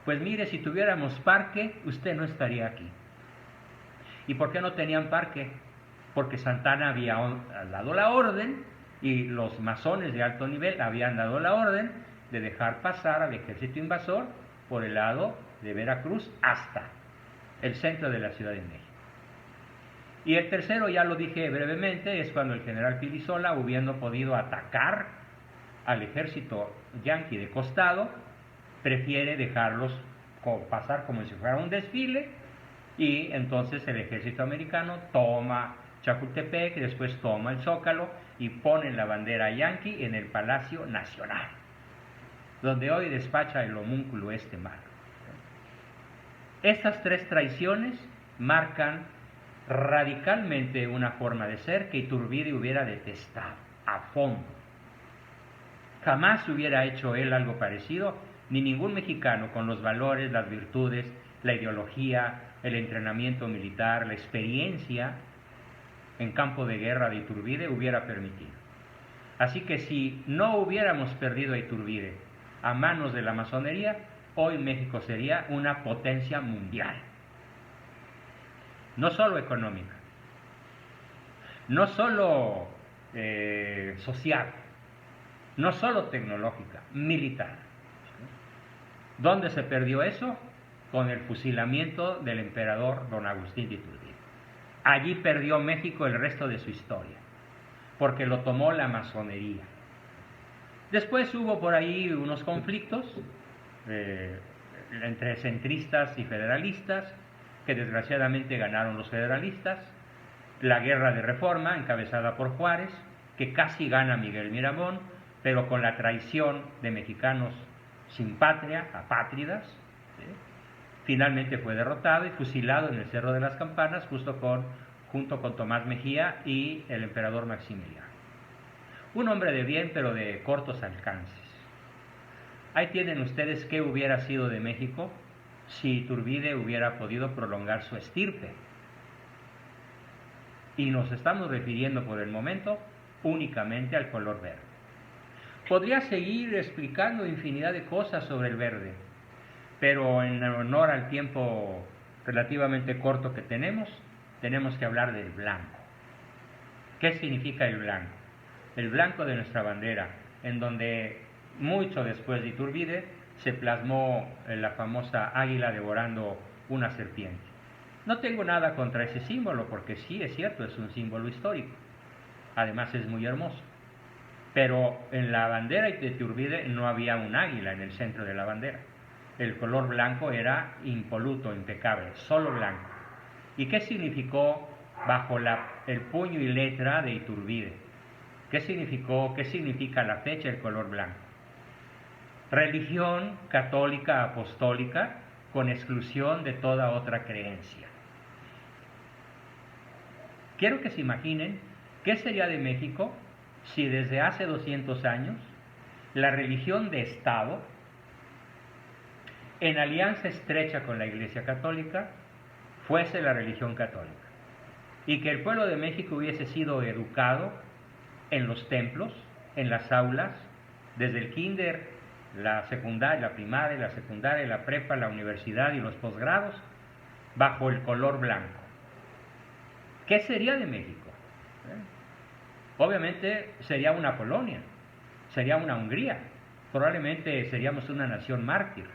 Speaker 2: pues mire, si tuviéramos parque, usted no estaría aquí. ¿Y por qué no tenían parque? Porque Santana había dado la orden, y los masones de alto nivel habían dado la orden de dejar pasar al ejército invasor por el lado de Veracruz hasta el centro de la Ciudad de México. Y el tercero, ya lo dije brevemente, es cuando el general Pilisola, habiendo podido atacar al ejército yanqui de costado, prefiere dejarlos pasar como si fuera un desfile, y entonces el ejército americano toma Chapultepec, y después toma el Zócalo y pone la bandera yanqui en el Palacio Nacional, donde hoy despacha el homúnculo malo. Estas tres traiciones marcan radicalmente una forma de ser que Iturbide hubiera detestado a fondo. Jamás hubiera hecho él algo parecido, ni ningún mexicano con los valores, las virtudes, la ideología, el entrenamiento militar, la experiencia en campo de guerra de Iturbide hubiera permitido. Así que si no hubiéramos perdido a Iturbide a manos de la masonería, hoy México sería una potencia mundial. No solo económica, no solo social, no solo tecnológica, militar. ¿Dónde se perdió eso? Con el fusilamiento del emperador don Agustín de Iturbide. Allí perdió México el resto de su historia, porque lo tomó la masonería. Después hubo por ahí unos conflictos entre centristas y federalistas, que desgraciadamente ganaron los federalistas, la guerra de reforma encabezada por Juárez, que casi gana Miguel Miramón, pero con la traición de mexicanos sin patria, apátridas, finalmente fue derrotado y fusilado en el Cerro de las Campanas junto con Tomás Mejía y el emperador Maximiliano. Un hombre de bien, pero de cortos alcances. Ahí tienen ustedes qué hubiera sido de México si Iturbide hubiera podido prolongar su estirpe. Y nos estamos refiriendo por el momento únicamente al color verde. Podría seguir explicando infinidad de cosas sobre el verde, pero en honor al tiempo relativamente corto que tenemos que hablar del blanco. ¿Qué significa el blanco? El blanco de nuestra bandera, en donde mucho después de Iturbide se plasmó la famosa águila devorando una serpiente. No tengo nada contra ese símbolo, porque sí, es cierto, es un símbolo histórico. Además es muy hermoso. Pero en la bandera de Iturbide no había un águila en el centro de la bandera. El color blanco era impoluto, impecable, solo blanco. ¿Y qué significó bajo el puño y letra de Iturbide? ¿Qué significa la fecha el color blanco? Religión católica apostólica con exclusión de toda otra creencia. Quiero que se imaginen qué sería de México si desde hace 200 años la religión de Estado, en alianza estrecha con la Iglesia Católica, fuese la religión católica, y que el pueblo de México hubiese sido educado en los templos, en las aulas, desde el kinder, la secundaria, la primaria, la secundaria, la prepa, la universidad y los posgrados, bajo el color blanco. ¿Qué sería de México? Obviamente sería una Polonia, sería una Hungría, probablemente seríamos una nación mártir,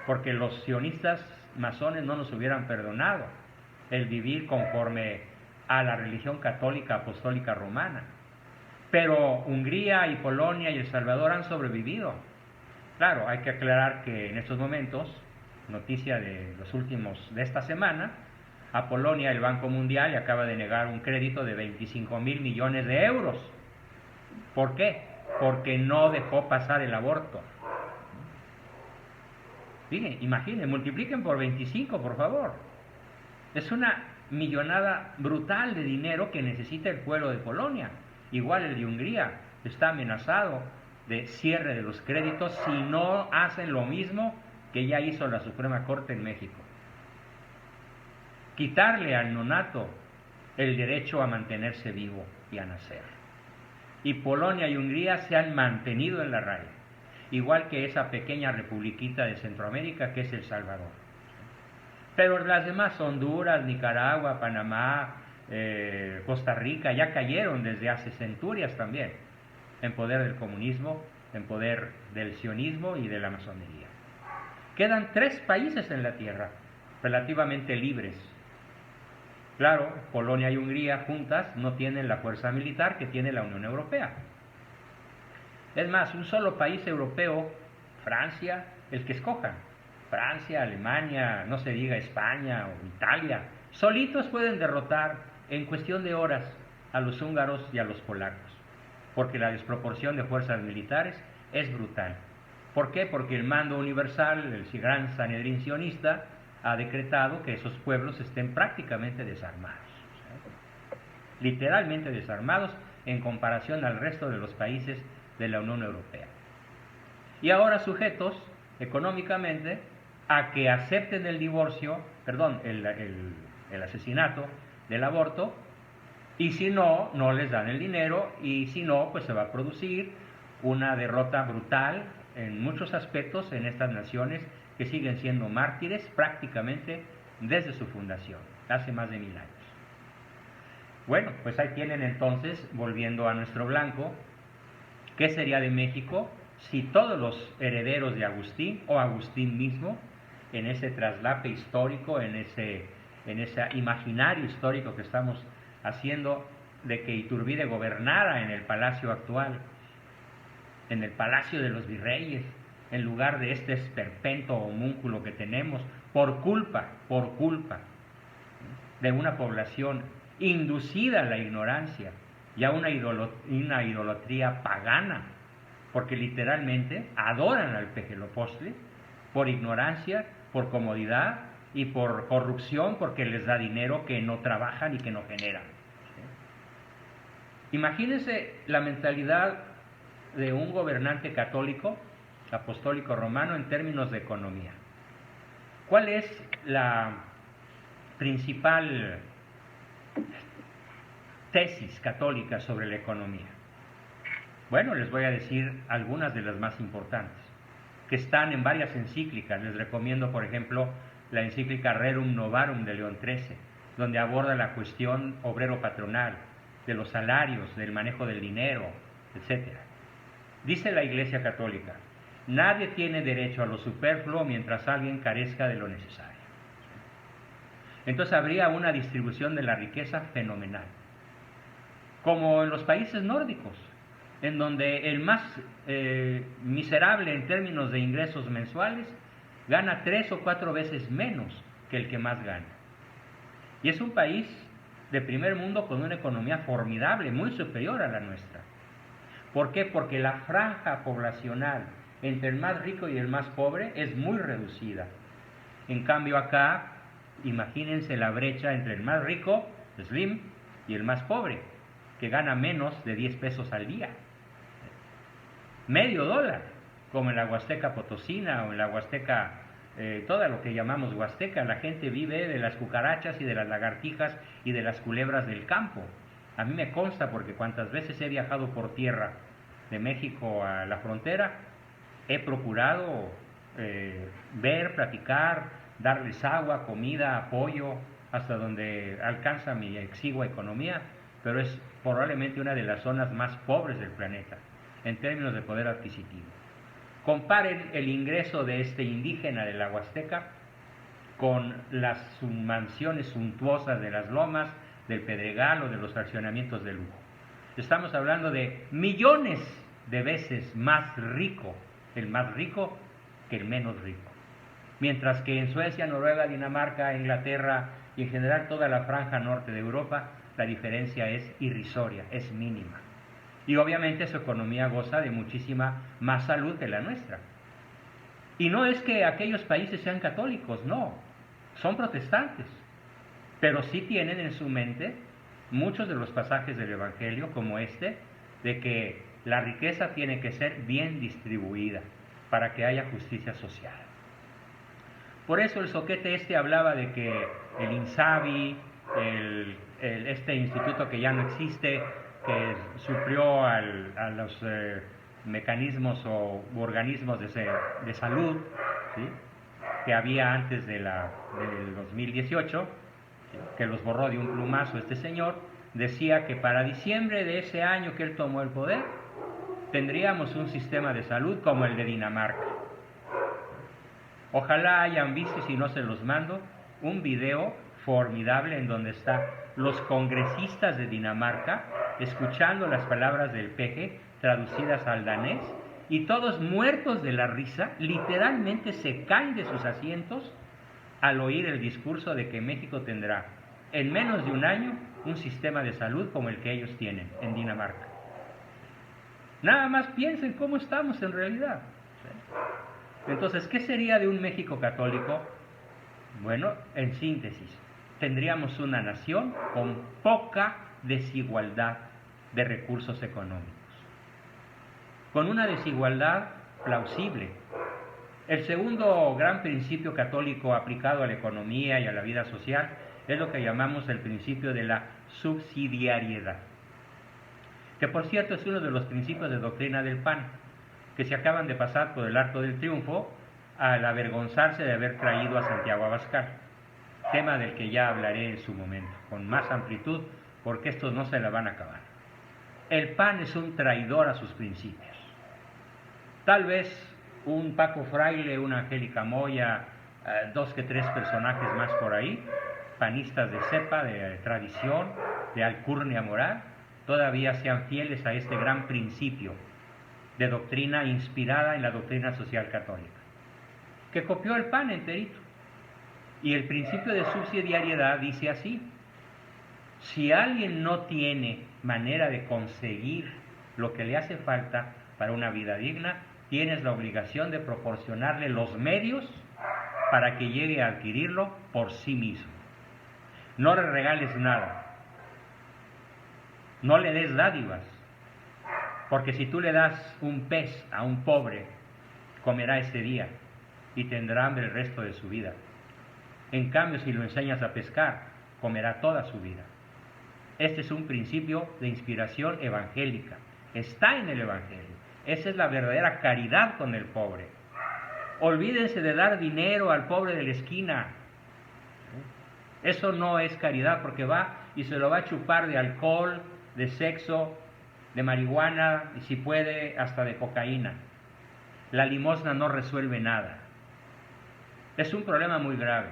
Speaker 2: porque los sionistas masones no nos hubieran perdonado el vivir conforme a la religión católica apostólica romana. Pero Hungría y Polonia y El Salvador han sobrevivido. Claro, hay que aclarar que en estos momentos, noticia de los últimos de esta semana, A Polonia el Banco Mundial le acaba de negar un crédito de 25.000 millones de euros. ¿Por qué? Porque no dejó pasar el aborto. Miren, imaginen, multipliquen por 25, por favor. Es una millonada brutal de dinero que necesita el pueblo de Polonia. Igual el de Hungría está amenazado de cierre de los créditos si no hacen lo mismo que ya hizo la Suprema Corte en México. Quitarle al nonato el derecho a mantenerse vivo y a nacer. Y Polonia y Hungría se han mantenido en la raya, igual que esa pequeña republiquita de Centroamérica que es El Salvador. Pero las demás, Honduras, Nicaragua, Panamá, Costa Rica, ya cayeron desde hace centurias también en poder del comunismo, en poder del sionismo y de la masonería. Quedan 3 países en la tierra relativamente libres. Claro, Polonia y Hungría juntas no tienen la fuerza militar que tiene la Unión Europea. Es más, un solo país europeo, Francia, el que escojan, Francia, Alemania, no se diga España o Italia, solitos pueden derrotar en cuestión de horas a los húngaros y a los polacos, porque la desproporción de fuerzas militares es brutal. ¿Por qué? Porque el mando universal, el gran Sanedrín sionista, ha decretado que esos pueblos estén prácticamente desarmados, literalmente desarmados en comparación al resto de los países de la Unión Europea. Y ahora sujetos económicamente a que acepten el divorcio, el asesinato del aborto, y si no, no les dan el dinero, y si no, pues se va a producir una derrota brutal en muchos aspectos en estas naciones que siguen siendo mártires prácticamente desde su fundación, hace más de 1000 años. Bueno, pues ahí tienen entonces, volviendo a nuestro blanco, ¿qué sería de México si todos los herederos de Agustín, o Agustín mismo, en ese traslape histórico, en ese imaginario histórico que estamos haciendo de que Iturbide gobernara en el palacio actual, en el palacio de los virreyes, en lugar de este esperpento homúnculo que tenemos, por culpa de una población inducida a la ignorancia y a una idolatría pagana, porque literalmente adoran al Pejelopostle por ignorancia, por comodidad y por corrupción, porque les da dinero que no trabajan y que no generan. Imagínense la mentalidad de un gobernante católico, apostólico romano, en términos de economía. ¿Cuál es la principal tesis católica sobre la economía? Bueno, les voy a decir algunas de las más importantes, que están en varias encíclicas. Les recomiendo, por ejemplo, la encíclica Rerum Novarum de León XIII, donde aborda la cuestión obrero-patronal, de los salarios, del manejo del dinero, etc. Dice la Iglesia Católica: nadie tiene derecho a lo superfluo mientras alguien carezca de lo necesario. Entonces habría una distribución de la riqueza fenomenal, como en los países nórdicos, en donde el más miserable en términos de ingresos mensuales gana 3 o 4 veces menos que el que más gana. Y es un país de primer mundo con una economía formidable, muy superior a la nuestra. ¿Por qué? Porque la franja poblacional entre el más rico y el más pobre es muy reducida. En cambio acá, imagínense la brecha entre el más rico, Slim, y el más pobre, que gana menos de 10 pesos al día. Medio dólar, como en la Huasteca Potosina o en la Huasteca, todo lo que llamamos Huasteca. La gente vive de las cucarachas y de las lagartijas y de las culebras del campo. A mí me consta, porque cuantas veces he viajado por tierra de México a la frontera, he procurado ver, platicar, darles agua, comida, apoyo, hasta donde alcanza mi exigua economía, pero es probablemente una de las zonas más pobres del planeta en términos de poder adquisitivo. Comparen el ingreso de este indígena de la Huasteca con las mansiones suntuosas de las lomas, del Pedregal o de los fraccionamientos de lujo. Estamos hablando de millones de veces más rico el más rico que el menos rico. Mientras que en Suecia, Noruega, Dinamarca, Inglaterra, y en general toda la franja norte de Europa, la diferencia es irrisoria, es mínima. Y obviamente su economía goza de muchísima más salud que la nuestra. Y no es que aquellos países sean católicos, no, son protestantes, pero sí tienen en su mente muchos de los pasajes del Evangelio, como este, de que la riqueza tiene que ser bien distribuida para que haya justicia social. Por eso el zoquete este hablaba de que el INSABI, este instituto que ya no existe, que suplió a los mecanismos o organismos de salud, ¿sí?, que había antes del 2018, que los borró de un plumazo este señor, decía que para diciembre de ese año que él tomó el poder, tendríamos un sistema de salud como el de Dinamarca. Ojalá hayan visto, si no se los mando, un video formidable en donde están los congresistas de Dinamarca escuchando las palabras del peje traducidas al danés y todos muertos de la risa, literalmente se caen de sus asientos al oír el discurso de que México tendrá en menos de un año un sistema de salud como el que ellos tienen en Dinamarca. Nada más piensen cómo estamos en realidad. Entonces, ¿qué sería de un México católico? Bueno, en síntesis, tendríamos una nación con poca desigualdad de recursos económicos, con una desigualdad plausible. El segundo gran principio católico aplicado a la economía y a la vida social es lo que llamamos el principio de la subsidiariedad, que por cierto es uno de los principios de doctrina del PAN, que se acaban de pasar por el Arco del Triunfo al avergonzarse de haber traído a Santiago Abascal, tema del que ya hablaré en su momento, con más amplitud, porque estos no se la van a acabar. El PAN es un traidor a sus principios. Tal vez un Paco Fraile, una Angélica Moya, dos que tres personajes más por ahí, panistas de cepa, de tradición, de alcurnia moral, todavía sean fieles a este gran principio de doctrina inspirada en la doctrina social católica, que copió el PAN enterito. Y el principio de subsidiariedad dice así: si alguien no tiene manera de conseguir lo que le hace falta para una vida digna, tienes la obligación de proporcionarle los medios para que llegue a adquirirlo por sí mismo. No le regales nada, no le des dádivas, porque si tú le das un pez a un pobre, comerá ese día y tendrá hambre el resto de su vida. En cambio, si lo enseñas a pescar, comerá toda su vida. Este es un principio de inspiración evangélica, está en el Evangelio. Esa es la verdadera caridad con el pobre. Olvídense de dar dinero al pobre de la esquina. Eso no es caridad, porque va y se lo va a chupar de alcohol, de sexo, de marihuana y, si puede, hasta de cocaína. La limosna no resuelve nada. Es un problema muy grave.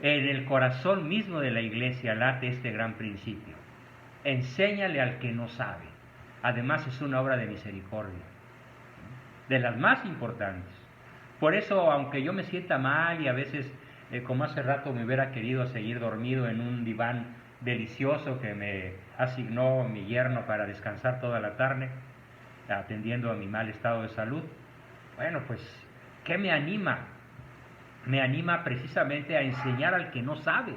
Speaker 2: En el corazón mismo de la Iglesia late este gran principio: enséñale al que no sabe. Además, es una obra de misericordia, de las más importantes. Por eso, aunque yo me sienta mal y a veces, como hace rato me hubiera querido seguir dormido en un diván delicioso que me asignó mi yerno para descansar toda la tarde, atendiendo a mi mal estado de salud, bueno, pues, ¿qué me anima? Me anima precisamente a enseñar al que no sabe.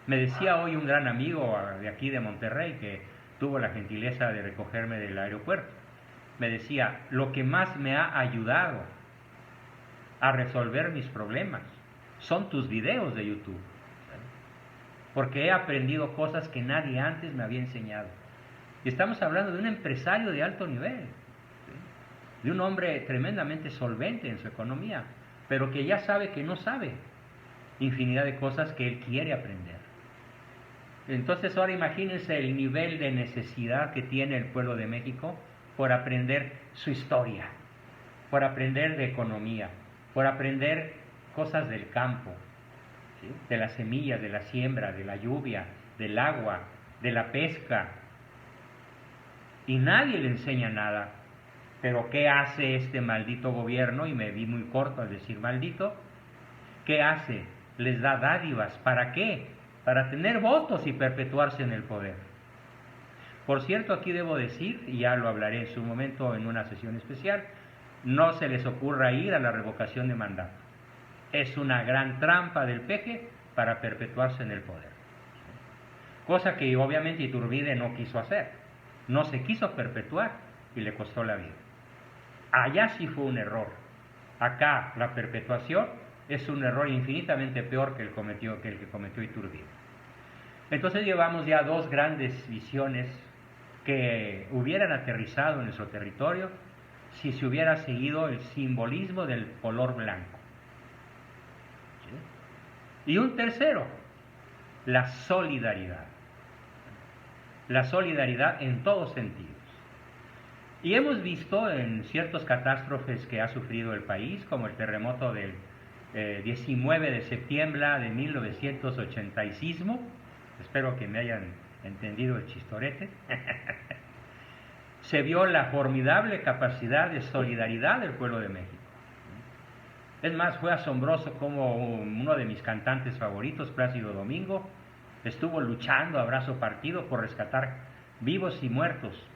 Speaker 2: Me decía hoy un gran amigo de aquí de Monterrey, que tuvo la gentileza de recogerme del aeropuerto, me decía: lo que más me ha ayudado a resolver mis problemas son tus videos de YouTube, porque he aprendido cosas que nadie antes me había enseñado. Y estamos hablando de un empresario de alto nivel, de un hombre tremendamente solvente en su economía, pero que ya sabe que no sabe infinidad de cosas que él quiere aprender. Entonces ahora imagínense el nivel de necesidad que tiene el pueblo de México por aprender su historia, por aprender de economía, por aprender cosas del campo, ¿sí?, de las semillas, de la siembra, de la lluvia, del agua, de la pesca. Y nadie le enseña nada. Pero ¿qué hace este maldito gobierno? Y me vi muy corto al decir maldito. ¿Qué hace les da dádivas. ¿Para qué? Para tener votos y perpetuarse en el poder. Por cierto, aquí debo decir, y ya lo hablaré en su momento en una sesión especial, no se les ocurra ir a la revocación de mandato. Es una gran trampa del peje para perpetuarse en el poder. Cosa que obviamente Iturbide no quiso hacer. No se quiso perpetuar y le costó la vida. Allá sí fue un error. Acá la perpetuación es un error infinitamente peor que el que cometió Iturbide. Entonces llevamos ya dos grandes visiones que hubieran aterrizado en nuestro territorio si se hubiera seguido el simbolismo del color blanco. ¿Sí? Y un tercero, la solidaridad. La solidaridad en todos sentidos. Y hemos visto en ciertas catástrofes que ha sufrido el país, como el terremoto del 19 de septiembre de 1986, espero que me hayan entendido el chistorete, se vio la formidable capacidad de solidaridad del pueblo de México. Es más, fue asombroso como uno de mis cantantes favoritos, Plácido Domingo, estuvo luchando a brazo partido por rescatar vivos y muertos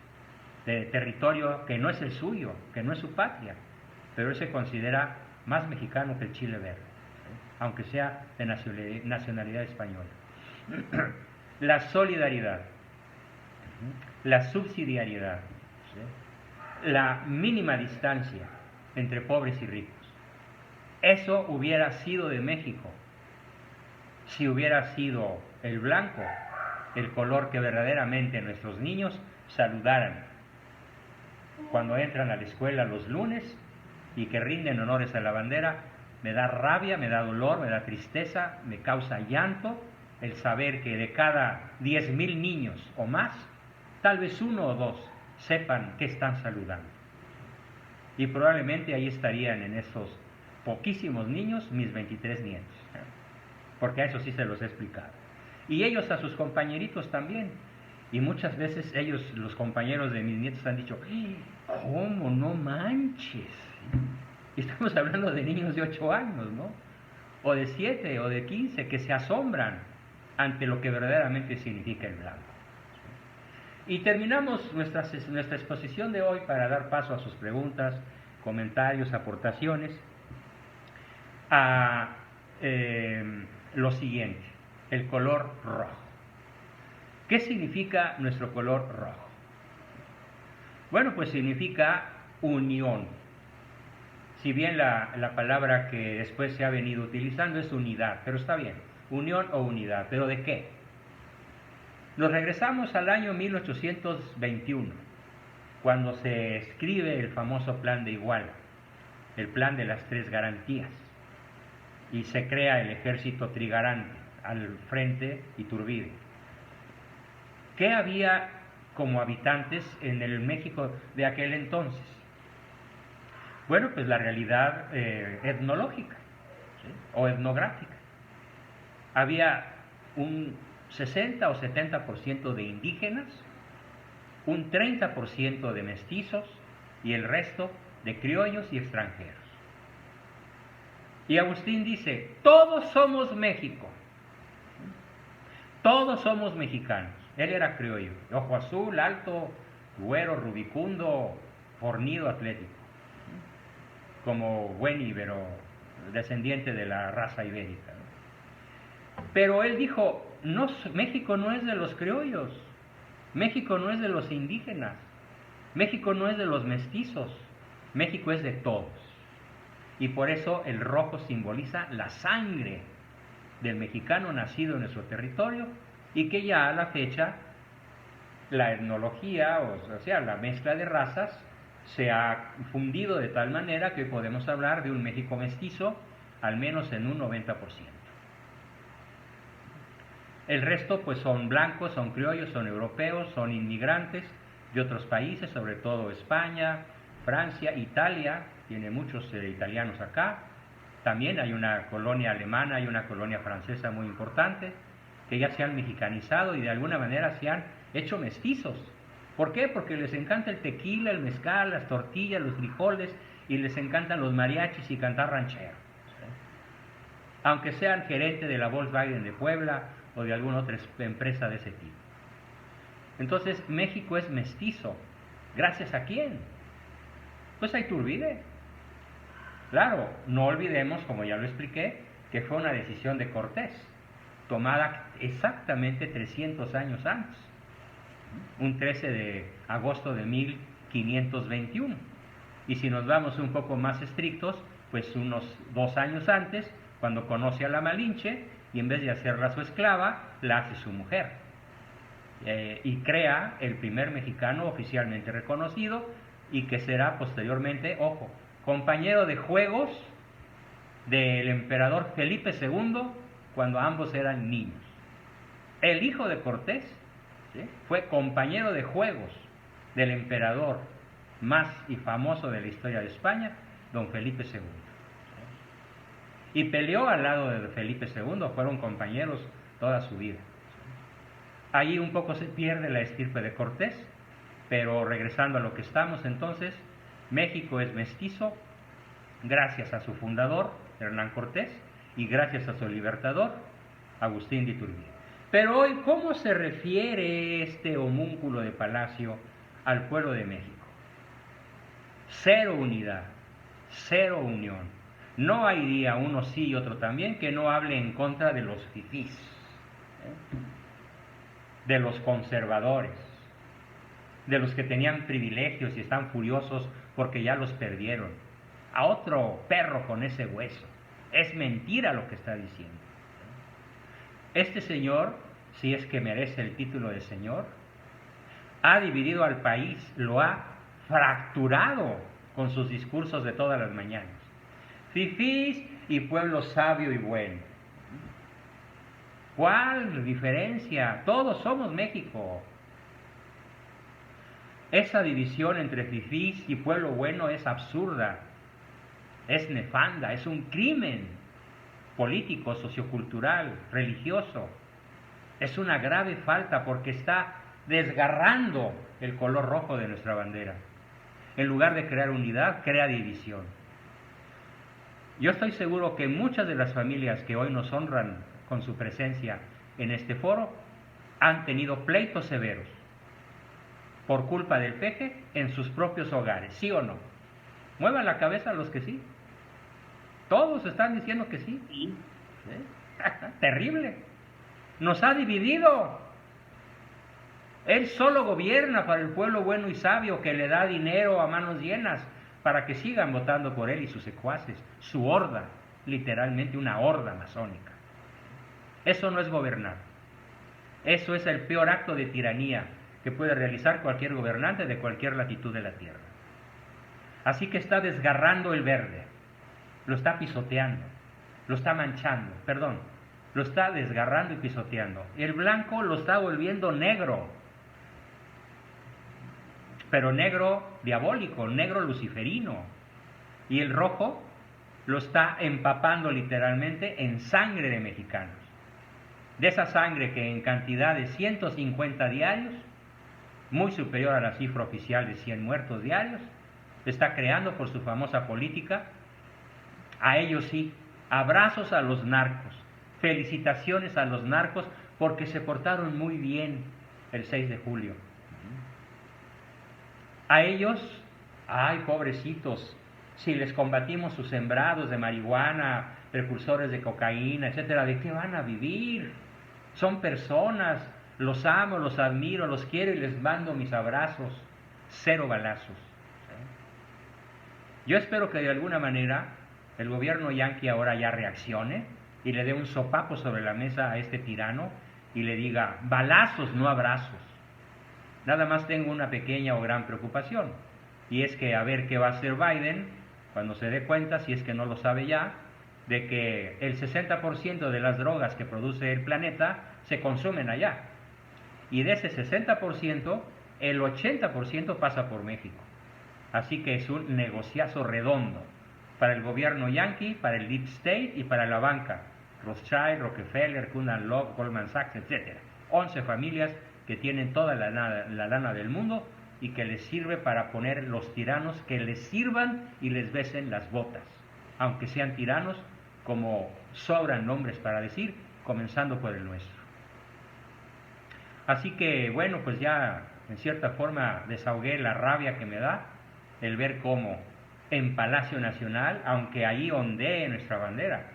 Speaker 2: de territorio que no es el suyo, que no es su patria, pero él se considera más mexicano que el chile verde, aunque sea de nacionalidad española. La solidaridad, la subsidiariedad, la mínima distancia entre pobres y ricos. Eso hubiera sido de México si hubiera sido el blanco, el color que verdaderamente nuestros niños saludaran cuando entran a la escuela los lunes y que rinden honores a la bandera. Me da rabia, me da dolor, me da tristeza, me causa llanto el saber que de cada 10,000 niños o más, tal vez uno o dos sepan que están saludando. Y probablemente ahí estarían en esos poquísimos niños mis 23 nietos, porque a eso sí se los he explicado. Y ellos a sus compañeritos también. Y muchas veces ellos, los compañeros de mis nietos, han dicho, ¿cómo? No manches. Y estamos hablando de niños de 8 años, ¿no? O de 7 o de 15, que se asombran ante lo que verdaderamente significa el blanco. Y terminamos nuestra exposición de hoy para dar paso a sus preguntas, comentarios, aportaciones, a lo siguiente, el color rojo. ¿Qué significa nuestro color rojo? Bueno, pues significa unión. Si bien la palabra que después se ha venido utilizando es unidad, pero está bien, unión o unidad, ¿pero de qué? Nos regresamos al año 1821, cuando se escribe el famoso Plan de Iguala, el Plan de las Tres Garantías, y se crea el ejército trigarante al frente Iturbide. ¿Qué había como habitantes en el México de aquel entonces? Bueno, pues la realidad etnológica, ¿sí? O etnográfica. Había un 60 o 70% de indígenas, un 30% de mestizos y el resto de criollos y extranjeros. Y Agustín dice, todos somos México, todos somos mexicanos. Él era criollo, ojo azul, alto, güero, rubicundo, fornido, atlético, como buen íbero, descendiente de la raza ibérica, ¿no? Pero él dijo, no, México no es de los criollos, México no es de los indígenas, México no es de los mestizos, México es de todos. Y por eso el rojo simboliza la sangre del mexicano nacido en nuestro territorio, y que ya a la fecha la etnología, o sea, la mezcla de razas, se ha fundido de tal manera que podemos hablar de un México mestizo al menos en un 90%. El resto pues son blancos, son criollos, son europeos, son inmigrantes de otros países, sobre todo España, Francia, Italia, tiene muchos italianos acá. También hay una colonia alemana, hay una colonia francesa muy importante, que ya se han mexicanizado y de alguna manera se han hecho mestizos. ¿Por qué? Porque les encanta el tequila, el mezcal, las tortillas, los frijoles, y les encantan los mariachis y cantar ranchero. aunque sean gerente de la Volkswagen de Puebla o de alguna otra empresa de ese tipo. Entonces, México es mestizo. ¿Gracias a quién? Pues a Iturbide. Claro, no olvidemos, como ya lo expliqué, que fue una decisión de Cortés, tomada exactamente 300 años antes, un 13 de agosto de 1521. Y si nos vamos un poco más estrictos, pues unos 2 años antes, cuando conoce a la Malinche, y en vez de hacerla su esclava, la hace su mujer. Y crea el primer mexicano oficialmente reconocido, y que será posteriormente, ojo, compañero de juegos del emperador Felipe II cuando ambos eran niños. El hijo de Cortés, ¿sí?, fue compañero de juegos del emperador más y famoso de la historia de España, don Felipe II. Y peleó al lado de Felipe II, fueron compañeros toda su vida. Ahí un poco se pierde la estirpe de Cortés, pero regresando a lo que estamos entonces, México es mestizo gracias a su fundador, Hernán Cortés, y gracias a su libertador, Agustín de Iturbide. Pero hoy, ¿cómo se refiere este homúnculo de Palacio al pueblo de México? Cero unidad, cero unión. No hay día, uno sí y otro también, que no hable en contra de los fifís, de los conservadores, de los que tenían privilegios y están furiosos porque ya los perdieron. A otro perro con ese hueso. Es mentira lo que está diciendo. Este señor, si es que merece el título de señor, ha dividido al país, lo ha fracturado con sus discursos de todas las mañanas. Fifís y pueblo sabio y bueno. ¿Cuál diferencia? Todos somos México. Esa división entre fifís y pueblo bueno es absurda, es nefanda, es un crimen político, sociocultural, religioso. Es una grave falta porque está desgarrando el color rojo de nuestra bandera. En lugar de crear unidad, crea división. Yo estoy seguro que muchas de las familias que hoy nos honran con su presencia en este foro han tenido pleitos severos por culpa del peje en sus propios hogares, ¿sí o no? Muevan la cabeza los que sí. Todos están diciendo que sí. ¿Sí? Terrible. Nos ha dividido. Él solo gobierna para el pueblo bueno y sabio que le da dinero a manos llenas para que sigan votando por él y sus secuaces, su horda, literalmente una horda masónica. Eso no es gobernar. Eso es el peor acto de tiranía que puede realizar cualquier gobernante de cualquier latitud de la tierra. Así que está desgarrando el verde, lo está pisoteando, lo está manchando, lo está desgarrando y pisoteando. El blanco lo está volviendo negro, pero negro diabólico, negro luciferino. Y el rojo lo está empapando literalmente en sangre de mexicanos. De esa sangre que en cantidad de 150 diarios, muy superior a la cifra oficial de 100 muertos diarios, está creando por su famosa política. A ellos sí, abrazos a los narcos, felicitaciones a los narcos porque se portaron muy bien el 6 de julio. A ellos, ay, pobrecitos, si les combatimos sus sembrados de marihuana, precursores de cocaína, etcétera, ¿de qué van a vivir? Son personas, los amo, los admiro, los quiero y les mando mis abrazos. Cero balazos. Yo espero que de alguna manera el gobierno yanqui ahora ya reaccione y le dé un sopapo sobre la mesa a este tirano y le diga, balazos, no abrazos. Nada más tengo una pequeña o gran preocupación, y es que a ver qué va a hacer Biden cuando se dé cuenta, si es que no lo sabe ya, de que el 60% de las drogas que produce el planeta se consumen allá. Y de ese 60%, el 80% pasa por México. Así que es un negociazo redondo para el gobierno yanqui, para el Deep State y para la banca. Rothschild, Rockefeller, Cunard Love, Goldman Sachs, etc. 11 familias que tienen toda la lana del mundo y que les sirve para poner los tiranos que les sirvan y les besen las botas, aunque sean tiranos como sobran nombres para decir, comenzando por el nuestro. Así que bueno, pues ya en cierta forma desahogué la rabia que me da el ver cómo en Palacio Nacional, aunque ahí ondee nuestra bandera,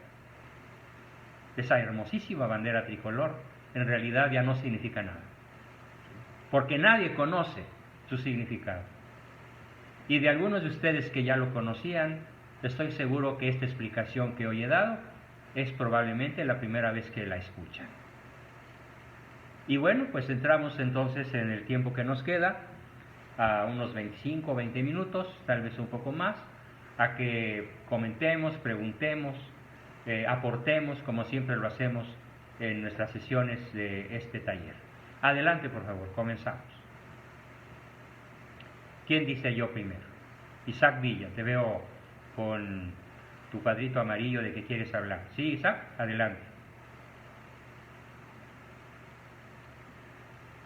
Speaker 2: esa hermosísima bandera tricolor, en realidad ya no significa nada, porque nadie conoce su significado. Y de algunos de ustedes que ya lo conocían, estoy seguro que esta explicación que hoy he dado es probablemente la primera vez que la escuchan. Y bueno, pues entramos entonces en el tiempo que nos queda, a unos 25 o 20 minutos, tal vez un poco más, a que comentemos, preguntemos, aportemos, como siempre lo hacemos en nuestras sesiones de este taller. Adelante, por favor, comenzamos. ¿Quién dice yo primero? Isaac Villa, te veo con tu cuadrito amarillo de que quieres hablar. Sí, Isaac, adelante.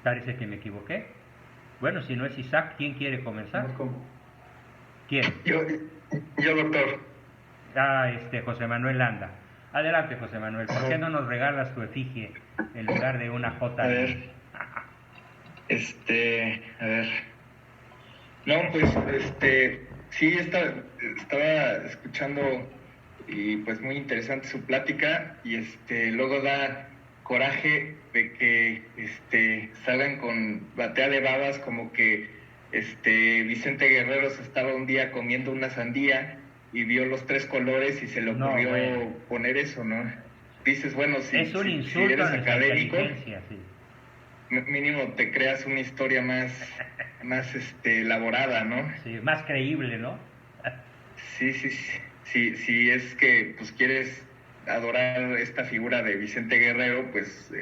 Speaker 2: Parece que me equivoqué. Bueno, si no es Isaac, ¿quién quiere comenzar? ¿Quién?
Speaker 6: Yo, doctor.
Speaker 2: José Manuel Landa. Adelante, José Manuel. ¿Por qué no nos regalas tu efigie en lugar de una J?
Speaker 6: A ver. A ver. No, pues, sí, estaba escuchando y pues muy interesante su plática y luego da coraje de que salgan con batea de babas como que Vicente Guerrero se estaba un día comiendo una sandía y vio los 3 colores y se le ocurrió poner eso, ¿no? Dices, bueno, si eres académico,
Speaker 2: sí,
Speaker 6: mínimo te creas una historia más elaborada, ¿no?
Speaker 2: Sí, más creíble, ¿no?
Speaker 6: Sí, es que pues quieres adorar esta figura de Vicente Guerrero, pues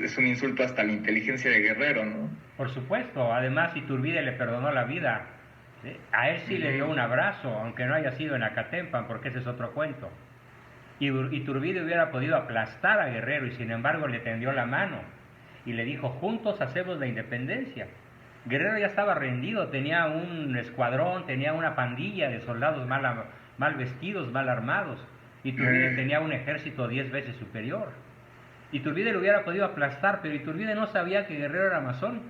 Speaker 6: es un insulto hasta la inteligencia de Guerrero, ¿no?
Speaker 2: Por supuesto, además Iturbide le perdonó la vida, ¿sí? A él sí le dio un abrazo, aunque no haya sido en Acatempan, porque ese es otro cuento. Y Iturbide hubiera podido aplastar a Guerrero y sin embargo le tendió la mano y le dijo, juntos hacemos la independencia. Guerrero ya estaba rendido, tenía un escuadrón, tenía una pandilla de soldados mal vestidos, mal armados. Iturbide tenía un ejército 10 veces superior. Iturbide lo hubiera podido aplastar, pero Iturbide no sabía que Guerrero era masón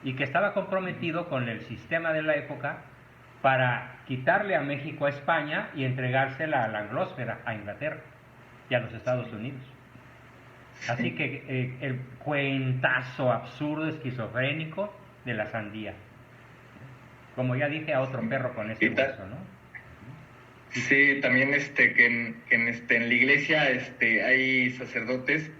Speaker 2: y que estaba comprometido con el sistema de la época para quitarle a México a España y entregársela a la anglósfera, a Inglaterra y a los Estados Unidos. Así que el cuentazo absurdo, esquizofrénico de la sandía. Como ya dije, a otro perro con este hueso, ¿no?
Speaker 6: Sí, también que en la iglesia hay sacerdotes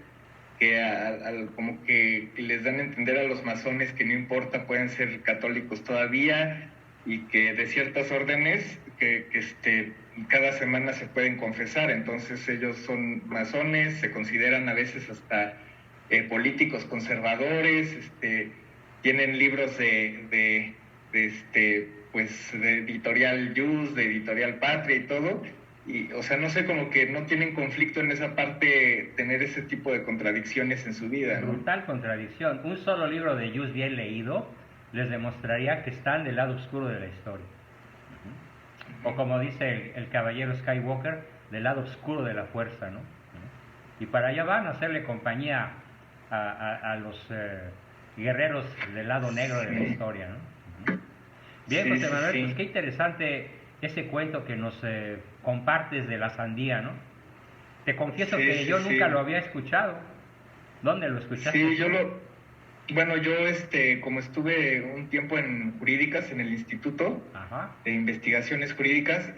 Speaker 6: que como que les dan a entender a los masones que no importa, pueden ser católicos todavía y que de ciertas órdenes que cada semana se pueden confesar. Entonces ellos son masones, se consideran a veces hasta políticos conservadores, tienen libros de Editorial Yus, de Editorial Patria y todo, y o sea, no sé, como que no tienen conflicto en esa parte, tener ese tipo de contradicciones en su vida, ¿no?
Speaker 2: Brutal contradicción. Un solo libro de Yus bien leído les demostraría que están del lado oscuro de la historia. O como dice el caballero Skywalker, del lado oscuro de la fuerza, ¿no? Y para allá van a hacerle compañía a los guerreros del lado negro de la historia, ¿no? Bien, José Manuel, pues qué interesante ese cuento que nos compartes de la sandía, ¿no? Te confieso que yo nunca lo había escuchado. ¿Dónde lo escuchaste?
Speaker 6: Sí, yo como estuve un tiempo en jurídicas, en el instituto de investigaciones jurídicas,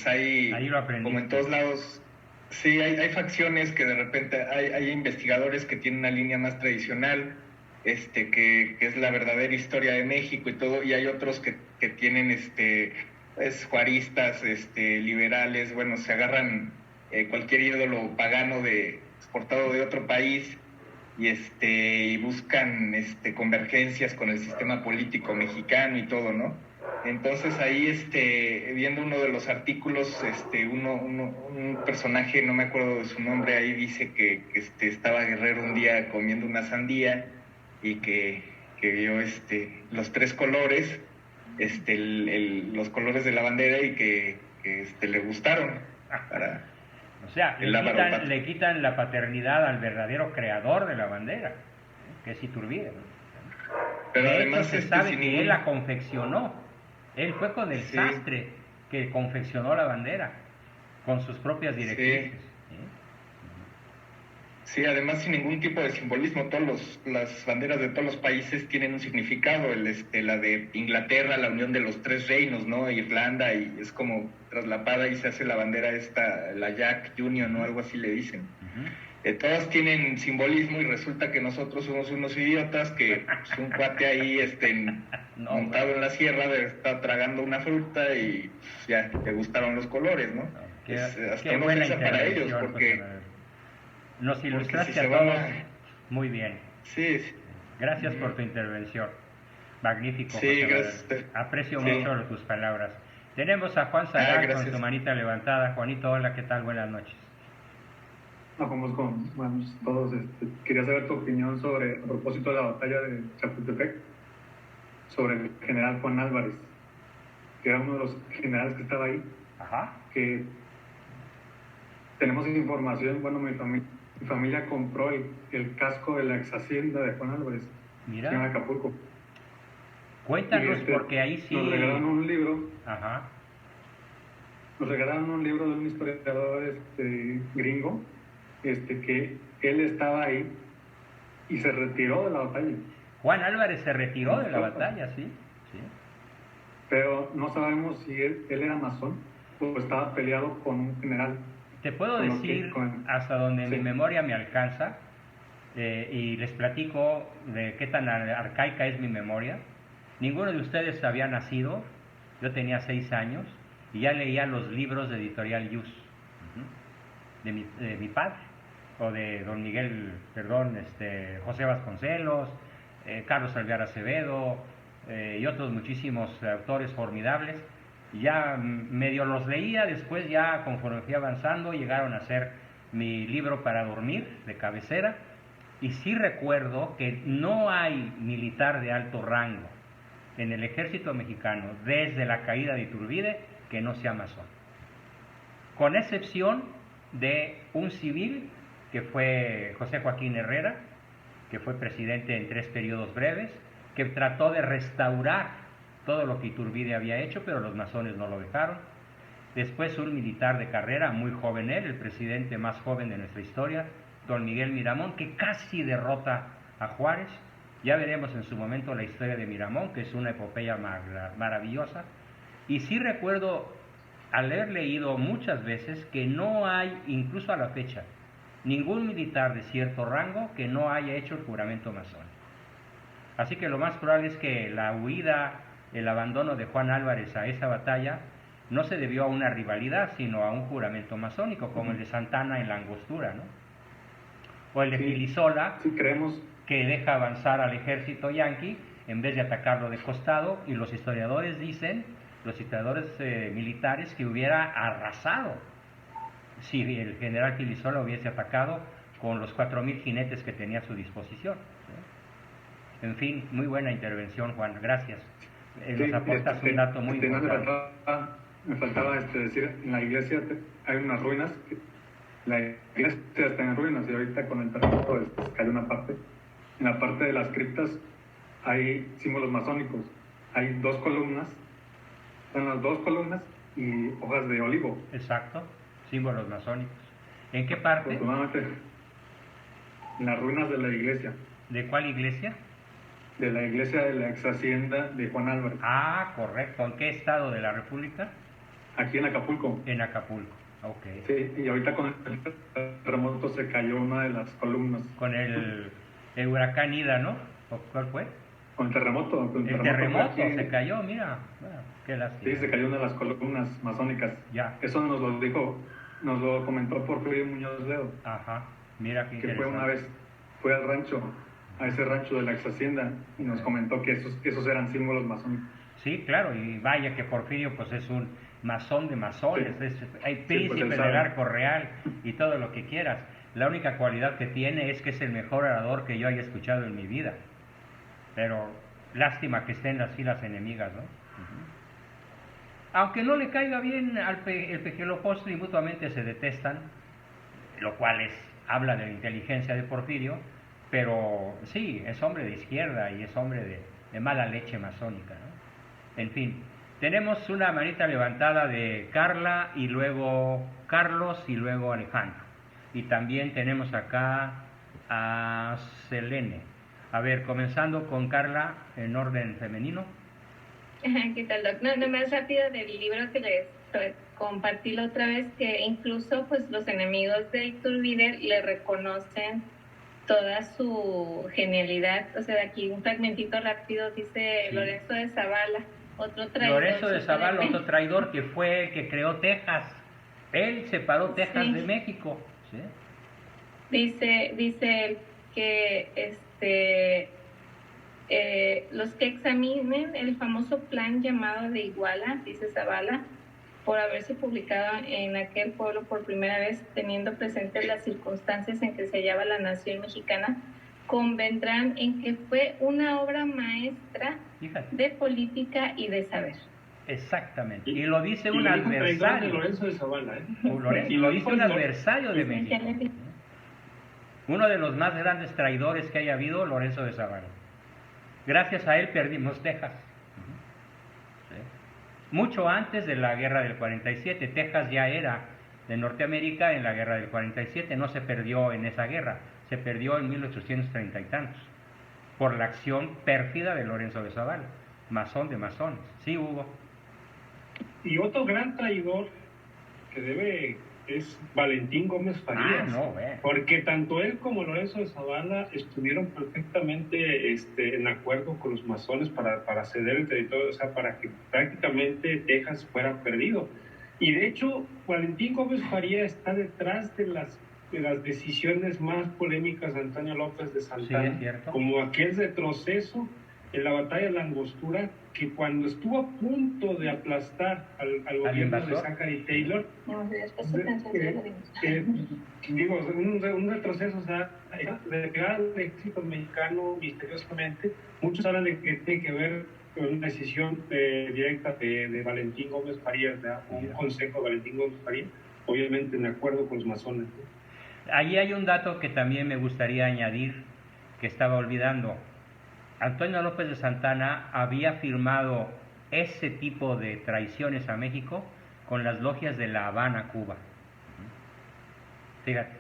Speaker 6: ahí lo aprendí. Como en todos lados, sí, hay facciones que de repente hay investigadores que tienen una línea más tradicional, que es la verdadera historia de México y todo, y hay otros que tienen juaristas, liberales, bueno, se agarran cualquier ídolo pagano exportado de otro país y buscan convergencias con el sistema político mexicano y todo, ¿no? Entonces ahí viendo uno de los artículos, un personaje, no me acuerdo de su nombre, ahí dice que estaba Guerrero un día comiendo una sandía y que vio los 3 colores, los colores de la bandera y que le gustaron. para
Speaker 2: O sea,
Speaker 6: el lábaro patrio.
Speaker 2: le quitan la paternidad al verdadero creador de la bandera, que es Iturbide, ¿no?
Speaker 6: Pero
Speaker 2: De
Speaker 6: además
Speaker 2: hecho, se sabe
Speaker 6: sin
Speaker 2: que
Speaker 6: ningún-
Speaker 2: él la confeccionó. Él fue con el
Speaker 6: Sí.
Speaker 2: sastre que confeccionó la bandera, con sus propias directrices. ¿Sí?
Speaker 6: Sí, además sin ningún tipo de simbolismo, las banderas de todos los países tienen un significado, la de Inglaterra, la unión de los tres reinos, ¿no? Irlanda, y es como traslapada y se hace la bandera esta, la Jack Union o algo así le dicen. Todas tienen simbolismo y resulta que nosotros somos unos idiotas que pues, un cuate ahí
Speaker 2: No,
Speaker 6: montado
Speaker 2: bueno.
Speaker 6: en la sierra está tragando una fruta y pues, ya le gustaron los colores, ¿no?
Speaker 2: Qué,
Speaker 6: Hasta
Speaker 2: qué
Speaker 6: una
Speaker 2: buena
Speaker 6: ofensa para ellos
Speaker 2: intervención,
Speaker 6: porque...
Speaker 2: José Manuel. Nos
Speaker 6: Porque
Speaker 2: ilustraste
Speaker 6: si se
Speaker 2: a
Speaker 6: van
Speaker 2: todos
Speaker 6: a-
Speaker 2: muy bien.
Speaker 6: Sí, sí.
Speaker 2: Gracias por tu intervención. Magnífico,
Speaker 6: Sí,
Speaker 2: José Manuel.
Speaker 6: gracias.
Speaker 2: Aprecio
Speaker 6: Sí.
Speaker 2: mucho tus palabras. Tenemos a Juan Zagal con
Speaker 6: gracias.
Speaker 2: su manita levantada. Juanito, hola, ¿qué tal? Buenas noches.
Speaker 7: Vamos con todos. Quería saber tu opinión sobre, a propósito de la batalla de Chapultepec, sobre el general Juan Álvarez, que era uno de los generales que estaba ahí,
Speaker 2: Ajá.
Speaker 7: que tenemos información, bueno, mi familia compró el casco de la ex hacienda de Juan Álvarez,
Speaker 2: Mira.
Speaker 7: en Acapulco.
Speaker 2: Cuéntanos,
Speaker 7: Y,
Speaker 2: porque ahí sí...
Speaker 7: Nos regalaron un libro,
Speaker 2: Ajá.
Speaker 7: de un historiador gringo, que él estaba ahí y se retiró de la batalla.
Speaker 2: Juan Álvarez se retiró de la batalla, ¿sí? Sí.
Speaker 7: Pero no sabemos si él era masón o estaba peleado con un general.
Speaker 2: Te puedo
Speaker 7: Con lo
Speaker 2: decir,
Speaker 7: que- con-
Speaker 2: hasta donde
Speaker 7: sí.
Speaker 2: mi memoria me alcanza, y les platico de qué tan arcaica es mi memoria. Ninguno de ustedes había nacido, yo tenía 6 años, y ya leía los libros de Editorial Yus, de mi padre, o de don Miguel, José Vasconcelos, Carlos Alvear Acevedo, y otros muchísimos autores formidables. Ya medio los leía, después ya conforme fui avanzando llegaron a ser mi libro para dormir de cabecera, y sí recuerdo que no hay militar de alto rango en el ejército mexicano desde la caída de Iturbide que no sea masón, con excepción de un civil que fue José Joaquín Herrera, que fue presidente en 3 periodos breves, que trató de restaurar todo lo que Iturbide había hecho, pero los masones no lo dejaron. Después un militar de carrera, muy joven él, el presidente más joven de nuestra historia, don Miguel Miramón, que casi derrota a Juárez. Ya veremos en su momento la historia de Miramón, que es una epopeya maravillosa. Y sí recuerdo haber leído muchas veces que no hay, incluso a la fecha, ningún militar de cierto rango que no haya hecho el juramento masón. Así que lo más probable es que la huida, el abandono de Juan Álvarez a esa batalla no se debió a una rivalidad, sino a un juramento masónico, como el de Santana en la Angostura, ¿no? O el de
Speaker 7: Sí.
Speaker 2: Filisola,
Speaker 7: Sí, creemos.
Speaker 2: que deja avanzar al ejército yanqui en vez de atacarlo de costado, y los historiadores dicen, los historiadores militares, que hubiera arrasado si el general Filisola hubiese atacado con los 4,000 jinetes que tenía a su disposición. En fin, muy buena intervención, Juan, gracias. Nos aportas un dato muy importante.
Speaker 7: Me faltaba decir, en la iglesia hay unas ruinas, la iglesia está en ruinas y ahorita con el terremoto cayó una parte. En la parte de las criptas hay símbolos masónicos, hay 2 columnas, son las 2 columnas y hojas de olivo.
Speaker 2: Exacto, símbolos masónicos. ¿En qué parte?
Speaker 7: Afortunadamente, en las ruinas de la iglesia.
Speaker 2: ¿De cuál iglesia?
Speaker 7: De la iglesia de la ex hacienda de Juan Álvarez.
Speaker 2: Ah, correcto. ¿En qué estado de la República?
Speaker 7: Aquí en Acapulco.
Speaker 2: En Acapulco, ok.
Speaker 7: Sí, y ahorita con el terremoto se cayó una de las columnas.
Speaker 2: Con el huracán Ida, ¿no? ¿O cuál fue?
Speaker 7: Con el terremoto.
Speaker 2: El terremoto
Speaker 7: aquí,
Speaker 2: se cayó, mira. Bueno, qué lástima.
Speaker 7: Sí, se cayó una de las columnas masónicas.
Speaker 2: Ya.
Speaker 7: Eso nos lo dijo, nos lo comentó Porfirio Muñoz Ledo,
Speaker 2: Ajá, mira qué
Speaker 7: que
Speaker 2: interesante.
Speaker 7: fue una vez, fue al rancho, a ese rancho de la ex hacienda, y nos comentó que esos eran símbolos masónicos.
Speaker 2: Sí, claro, y vaya que Porfirio pues es un masón de masones,
Speaker 7: Sí.
Speaker 2: Hay
Speaker 7: pues,
Speaker 2: príncipe
Speaker 7: él
Speaker 2: del
Speaker 7: sabe.
Speaker 2: arco real y todo lo que quieras. La única cualidad que tiene es que es el mejor orador que yo haya escuchado en mi vida. Pero lástima que esté en las filas enemigas, ¿no? Aunque no le caiga bien el Pejelopostli, mutuamente se detestan, lo cual habla de la inteligencia de Porfirio, pero sí, es hombre de izquierda y es hombre de mala leche masónica, ¿no? En fin, tenemos una manita levantada de Carla y luego Carlos y luego Alejandro. Y también tenemos acá a Selene. A ver, comenzando con Carla en orden femenino.
Speaker 4: ¿Qué tal, Doc? No, más rápido del libro que les compartí la otra vez, que incluso pues los enemigos de Iturbide le reconocen toda su genialidad. O sea, aquí un fragmentito rápido dice sí. Lorenzo de Zavala, otro traidor.
Speaker 2: Lorenzo de Zavala, otro traidor que fue el que creó Texas. Él separó Texas sí. de México. ¿Sí?
Speaker 4: Dice él que los que examinen el famoso plan llamado de Iguala, dice Zavala, por haberse publicado en aquel pueblo por primera vez, teniendo presentes las circunstancias en que se hallaba la nación mexicana, convendrán en que fue una obra maestra de política y de saber.
Speaker 2: Exactamente. Y lo dice un adversario.
Speaker 5: De Lorenzo de Zavala,
Speaker 2: y lo dice un adversario de México. Uno de los más grandes traidores que haya habido, Lorenzo de Zavala. Gracias a él perdimos Texas. ¿Sí? Mucho antes de la guerra del 47, Texas ya era de Norteamérica en la guerra del 47, no se perdió en esa guerra, se perdió en 1830 y tantos, por la acción pérfida de Lorenzo de Zavala, masón de masones. Sí, Hugo.
Speaker 5: Y otro gran traidor que es Valentín Gómez Farías, porque tanto él como Lorenzo de Zavala estuvieron perfectamente en acuerdo con los masones para ceder el territorio, o sea, para que prácticamente Texas fuera perdido. Y de hecho, Valentín Gómez Farías está detrás de las decisiones más polémicas de Antonio López de Santana,
Speaker 2: sí,
Speaker 5: como aquel retroceso en la batalla de la Angostura, que cuando estuvo a punto de aplastar al gobierno de Zachary Taylor, un retroceso, o sea, de pegar al ejército mexicano misteriosamente, muchos hablan de que tiene que ver con una decisión directa de Valentín Gómez Farías, un consejo de Valentín Gómez Farías, obviamente en acuerdo con los masones.
Speaker 2: Allí hay un dato que también me gustaría añadir, que estaba olvidando. Antonio López de Santana había firmado ese tipo de traiciones a México con las logias de La Habana, Cuba. Fíjate.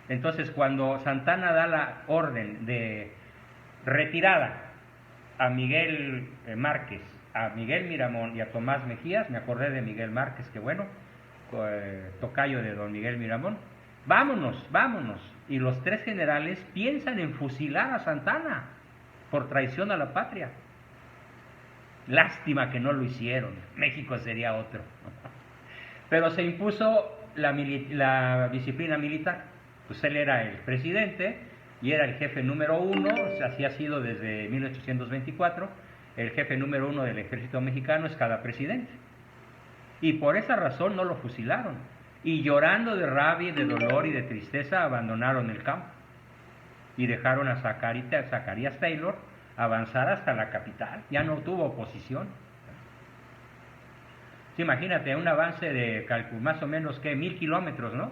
Speaker 2: Entonces, cuando Santana da la orden de retirada a Miguel Márquez, a Miguel Miramón y a Tomás Mejías, me acordé de Miguel Márquez, que bueno, tocayo de don Miguel Miramón, vámonos. Y los tres generales piensan en fusilar a Santana por traición a la patria. Lástima que no lo hicieron, México sería otro. Pero se impuso la disciplina militar. Pues él era el presidente y era el jefe número 1, así ha sido desde 1824, el jefe número 1 del ejército mexicano es cada presidente. Y por esa razón no lo fusilaron. Y llorando de rabia, de dolor y de tristeza abandonaron el campo. Y dejaron a Zacarías Taylor avanzar hasta la capital. Ya no tuvo oposición. Sí, imagínate, un avance de más o menos, 1000 kilómetros, ¿no?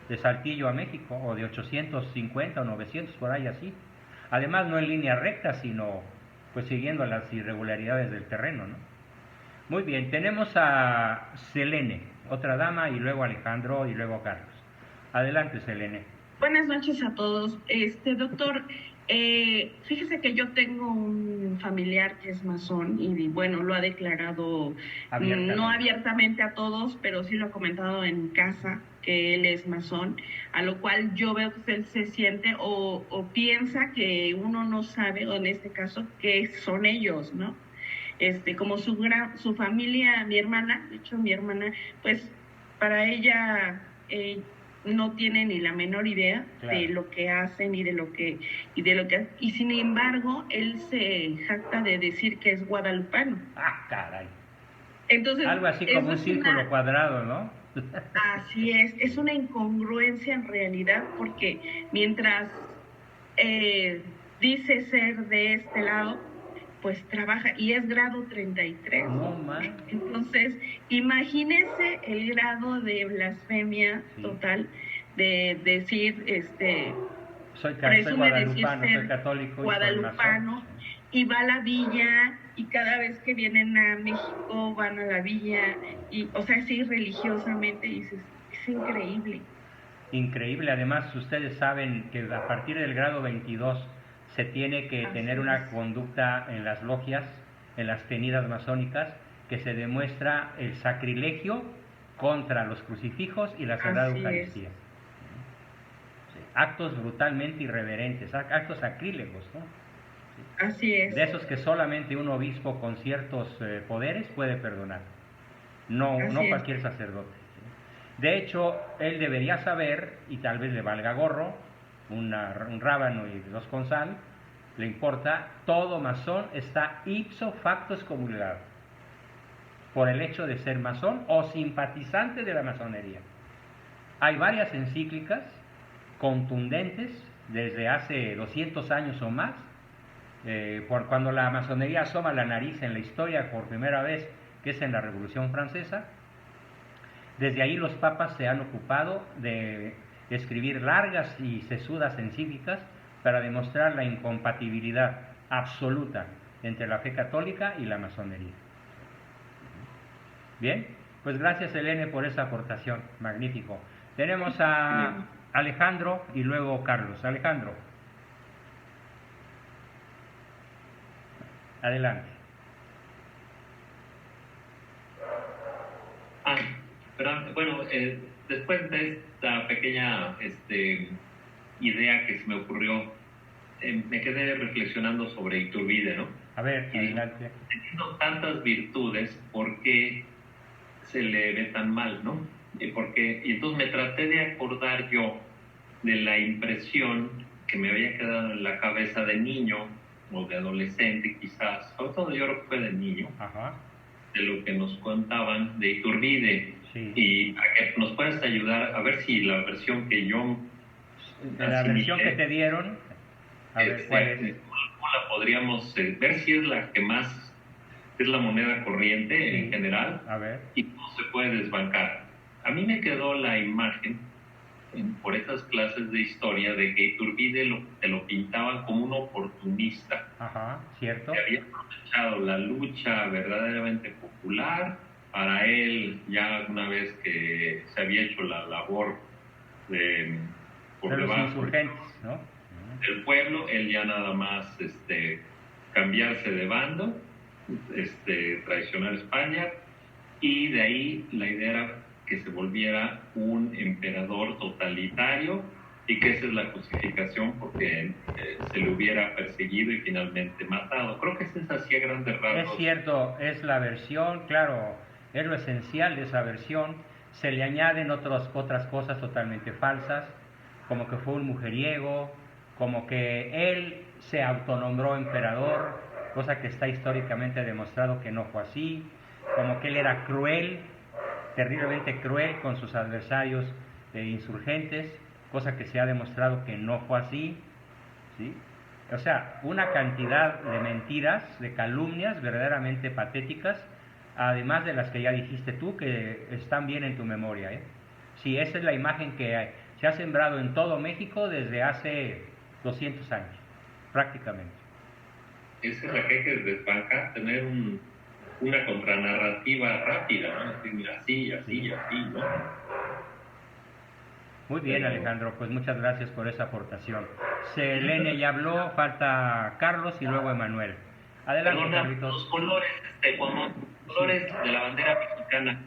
Speaker 2: De Saltillo a México, o de 850 o 900, por ahí así. Además, no en línea recta, sino pues siguiendo las irregularidades del terreno, ¿no? Muy bien, tenemos a Selene, otra dama, y luego Alejandro, y luego Carlos. Adelante, Selene.
Speaker 8: Buenas noches a todos. Doctor, fíjese que yo tengo un familiar que es masón y bueno, lo ha declarado no abiertamente a todos, pero sí lo ha comentado en casa que él es masón, a lo cual yo veo que él se siente o piensa que uno no sabe, o en este caso, que son ellos, ¿no? Como su familia, mi hermana, pues para ella no tiene ni la menor idea de lo que hacen y sin embargo él se jacta de decir que es guadalupano.
Speaker 2: Ah, caray.
Speaker 8: Entonces,
Speaker 2: algo así como un círculo cuadrado, ¿no?
Speaker 8: Así es una incongruencia en realidad, porque mientras dice ser de este lado, pues trabaja y es grado 33.
Speaker 2: No, man.
Speaker 8: Entonces, imagínese el grado de blasfemia total de decir,
Speaker 2: soy
Speaker 8: guadalupano,
Speaker 2: soy católico
Speaker 8: guadalupano, y va a la villa, y cada vez que vienen a México van a la villa, y, o sea, sí, religiosamente, y dices, es increíble.
Speaker 2: Increíble, además ustedes saben que a partir del grado 22 se tiene que tener una conducta en las logias, en las tenidas masónicas, que se demuestra el sacrilegio contra los crucifijos y la Sagrada Eucaristía. Sí, actos brutalmente irreverentes, actos sacrílegos, ¿no? Sí.
Speaker 8: Así es.
Speaker 2: De esos que solamente un obispo con ciertos poderes puede perdonar, no cualquier sacerdote. De hecho, él debería saber, y tal vez le valga gorro, un rábano y 2 con sal, le importa, todo masón está ipso facto excomulgado por el hecho de ser masón o simpatizante de la masonería. Hay varias encíclicas contundentes desde hace 200 años o más, cuando la masonería asoma la nariz en la historia por primera vez, que es en la Revolución Francesa. Desde ahí los papas se han ocupado de escribir largas y sesudas encíclicas para demostrar la incompatibilidad absoluta entre la fe católica y la masonería. Bien, pues gracias Helene por esa aportación, magnífico. Tenemos a Alejandro y luego Carlos. Alejandro, adelante.
Speaker 9: Bueno, después de esta pequeña idea que se me ocurrió, me quedé reflexionando sobre Iturbide, ¿no?
Speaker 2: A ver, adelante.
Speaker 9: Teniendo tantas virtudes, ¿por qué se le ve tan mal, no? Y entonces me traté de acordar yo de la impresión que me había quedado en la cabeza de niño o de adolescente quizás, sobre todo yo creo que fue de niño, de lo que nos contaban de Iturbide. Sí. Y para que nos puedas ayudar a ver si la versión que yo
Speaker 2: la versión que te dieron, a ver cuál es.
Speaker 9: ¿Cómo la podríamos ver si es la que más es la moneda corriente en general?
Speaker 2: A ver.
Speaker 9: Y cómo se puede desbancar. A mí me quedó la imagen por estas clases de historia de que Iturbide te lo pintaban como un oportunista.
Speaker 2: Cierto.
Speaker 9: Que había aprovechado la lucha verdaderamente popular para él, ya una vez que se había hecho la labor
Speaker 2: por los insurgentes, ¿no?
Speaker 9: Del pueblo, él ya nada más cambiarse de bando, traicionar a España, y de ahí la idea era que se volviera un emperador totalitario y que esa es la justificación porque se le hubiera perseguido y finalmente matado. Creo que esa es así a grandes rasgos.
Speaker 2: Es cierto, es la versión, claro, es lo esencial de esa versión. Se le añaden otras cosas totalmente falsas, como que fue un mujeriego, como que él se autonombró emperador, cosa que está históricamente demostrado que no fue así, como que él era cruel, terriblemente cruel con sus adversarios insurgentes, cosa que se ha demostrado que no fue así, ¿sí? O sea, una cantidad de mentiras, de calumnias verdaderamente patéticas, además de las que ya dijiste tú, que están bien en tu memoria, ¿eh? Sí, esa es la imagen que se ha sembrado en todo México desde hace 200 años, prácticamente.
Speaker 9: Esa es la que hay que desbancar, tener una contranarrativa rápida, ¿no? Decir, mira, así, ¿no?
Speaker 2: Muy bien, Alejandro, pues muchas gracias por esa aportación. Selene ya habló, falta Carlos y luego Emanuel. Adelante, Carlitos.
Speaker 9: Los colores, colores de la bandera mexicana,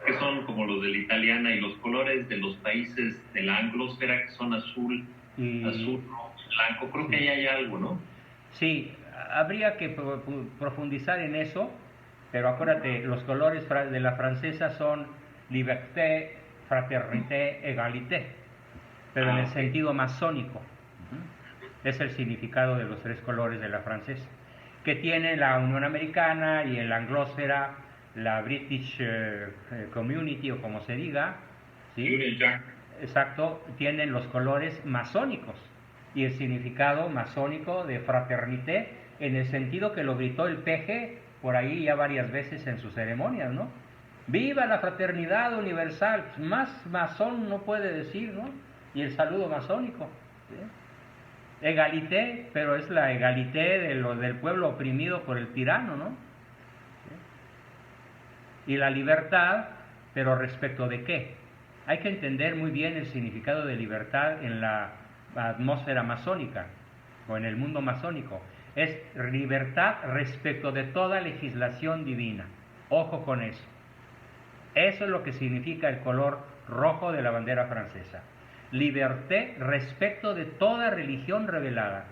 Speaker 9: que son como los de la italiana, y los colores de los países de la anglosfera, que son azul, rojo y blanco. Creo que ahí hay algo, ¿no?
Speaker 2: Sí, habría que profundizar en eso, pero acuérdate, los colores de la francesa son liberté, fraternité, égalité, pero en el sentido masónico. Es el significado de los 3 colores de la francesa, que tiene la Unión Americana y en la anglosfera, la British Community, o como se diga, ¿sí? Exacto, tienen los colores masónicos y el significado masónico de fraternité en el sentido que lo gritó el peje por ahí ya varias veces en sus ceremonias, ¿no? ¡Viva la fraternidad universal! Más masón no puede decir, ¿no? Y el saludo masónico, ¿sí? Egalité, pero es la egalité del pueblo oprimido por el tirano, ¿no? ¿Sí? Y la libertad, pero ¿respecto de qué? Hay que entender muy bien el significado de libertad en la atmósfera masónica o en el mundo masónico. Es libertad respecto de toda legislación divina. Ojo con eso. Eso es lo que significa el color rojo de la bandera francesa. Liberté respecto de toda religión revelada.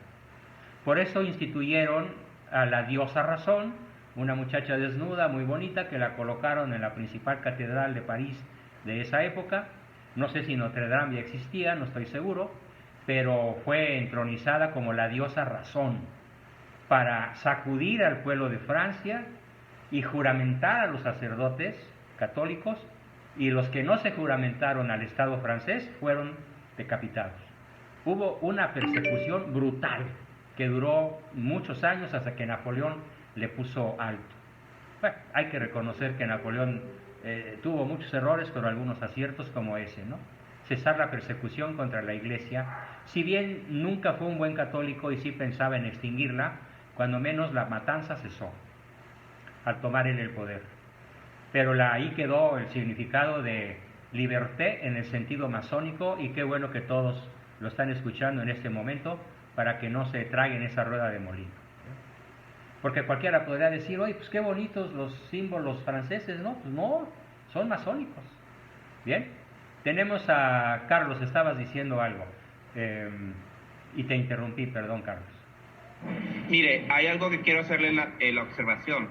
Speaker 2: Por eso instituyeron a la diosa Razón, una muchacha desnuda muy bonita que la colocaron en la principal catedral de París de esa época. No sé si Notre Dame ya existía, no estoy seguro, pero fue entronizada como la diosa Razón para sacudir al pueblo de Francia y juramentar a los sacerdotes católicos, y los que no se juramentaron al Estado francés fueron decapitados. Hubo una persecución brutal que duró muchos años hasta que Napoleón le puso alto. Bueno, hay que reconocer que Napoleón tuvo muchos errores, pero algunos aciertos como ese, ¿no? Cesar la persecución contra la Iglesia, si bien nunca fue un buen católico y sí pensaba en extinguirla, cuando menos la matanza cesó al tomar él el poder. Pero ahí quedó el significado de liberté en el sentido masónico, y qué bueno que todos lo están escuchando en este momento para que no se traguen esa rueda de molino. Porque cualquiera podría decir, oye, pues qué bonitos los símbolos franceses, ¿no? Pues no, son masónicos. Bien, tenemos a Carlos, estabas diciendo algo, y te interrumpí, perdón, Carlos.
Speaker 10: Mire, hay algo que quiero hacerle la observación.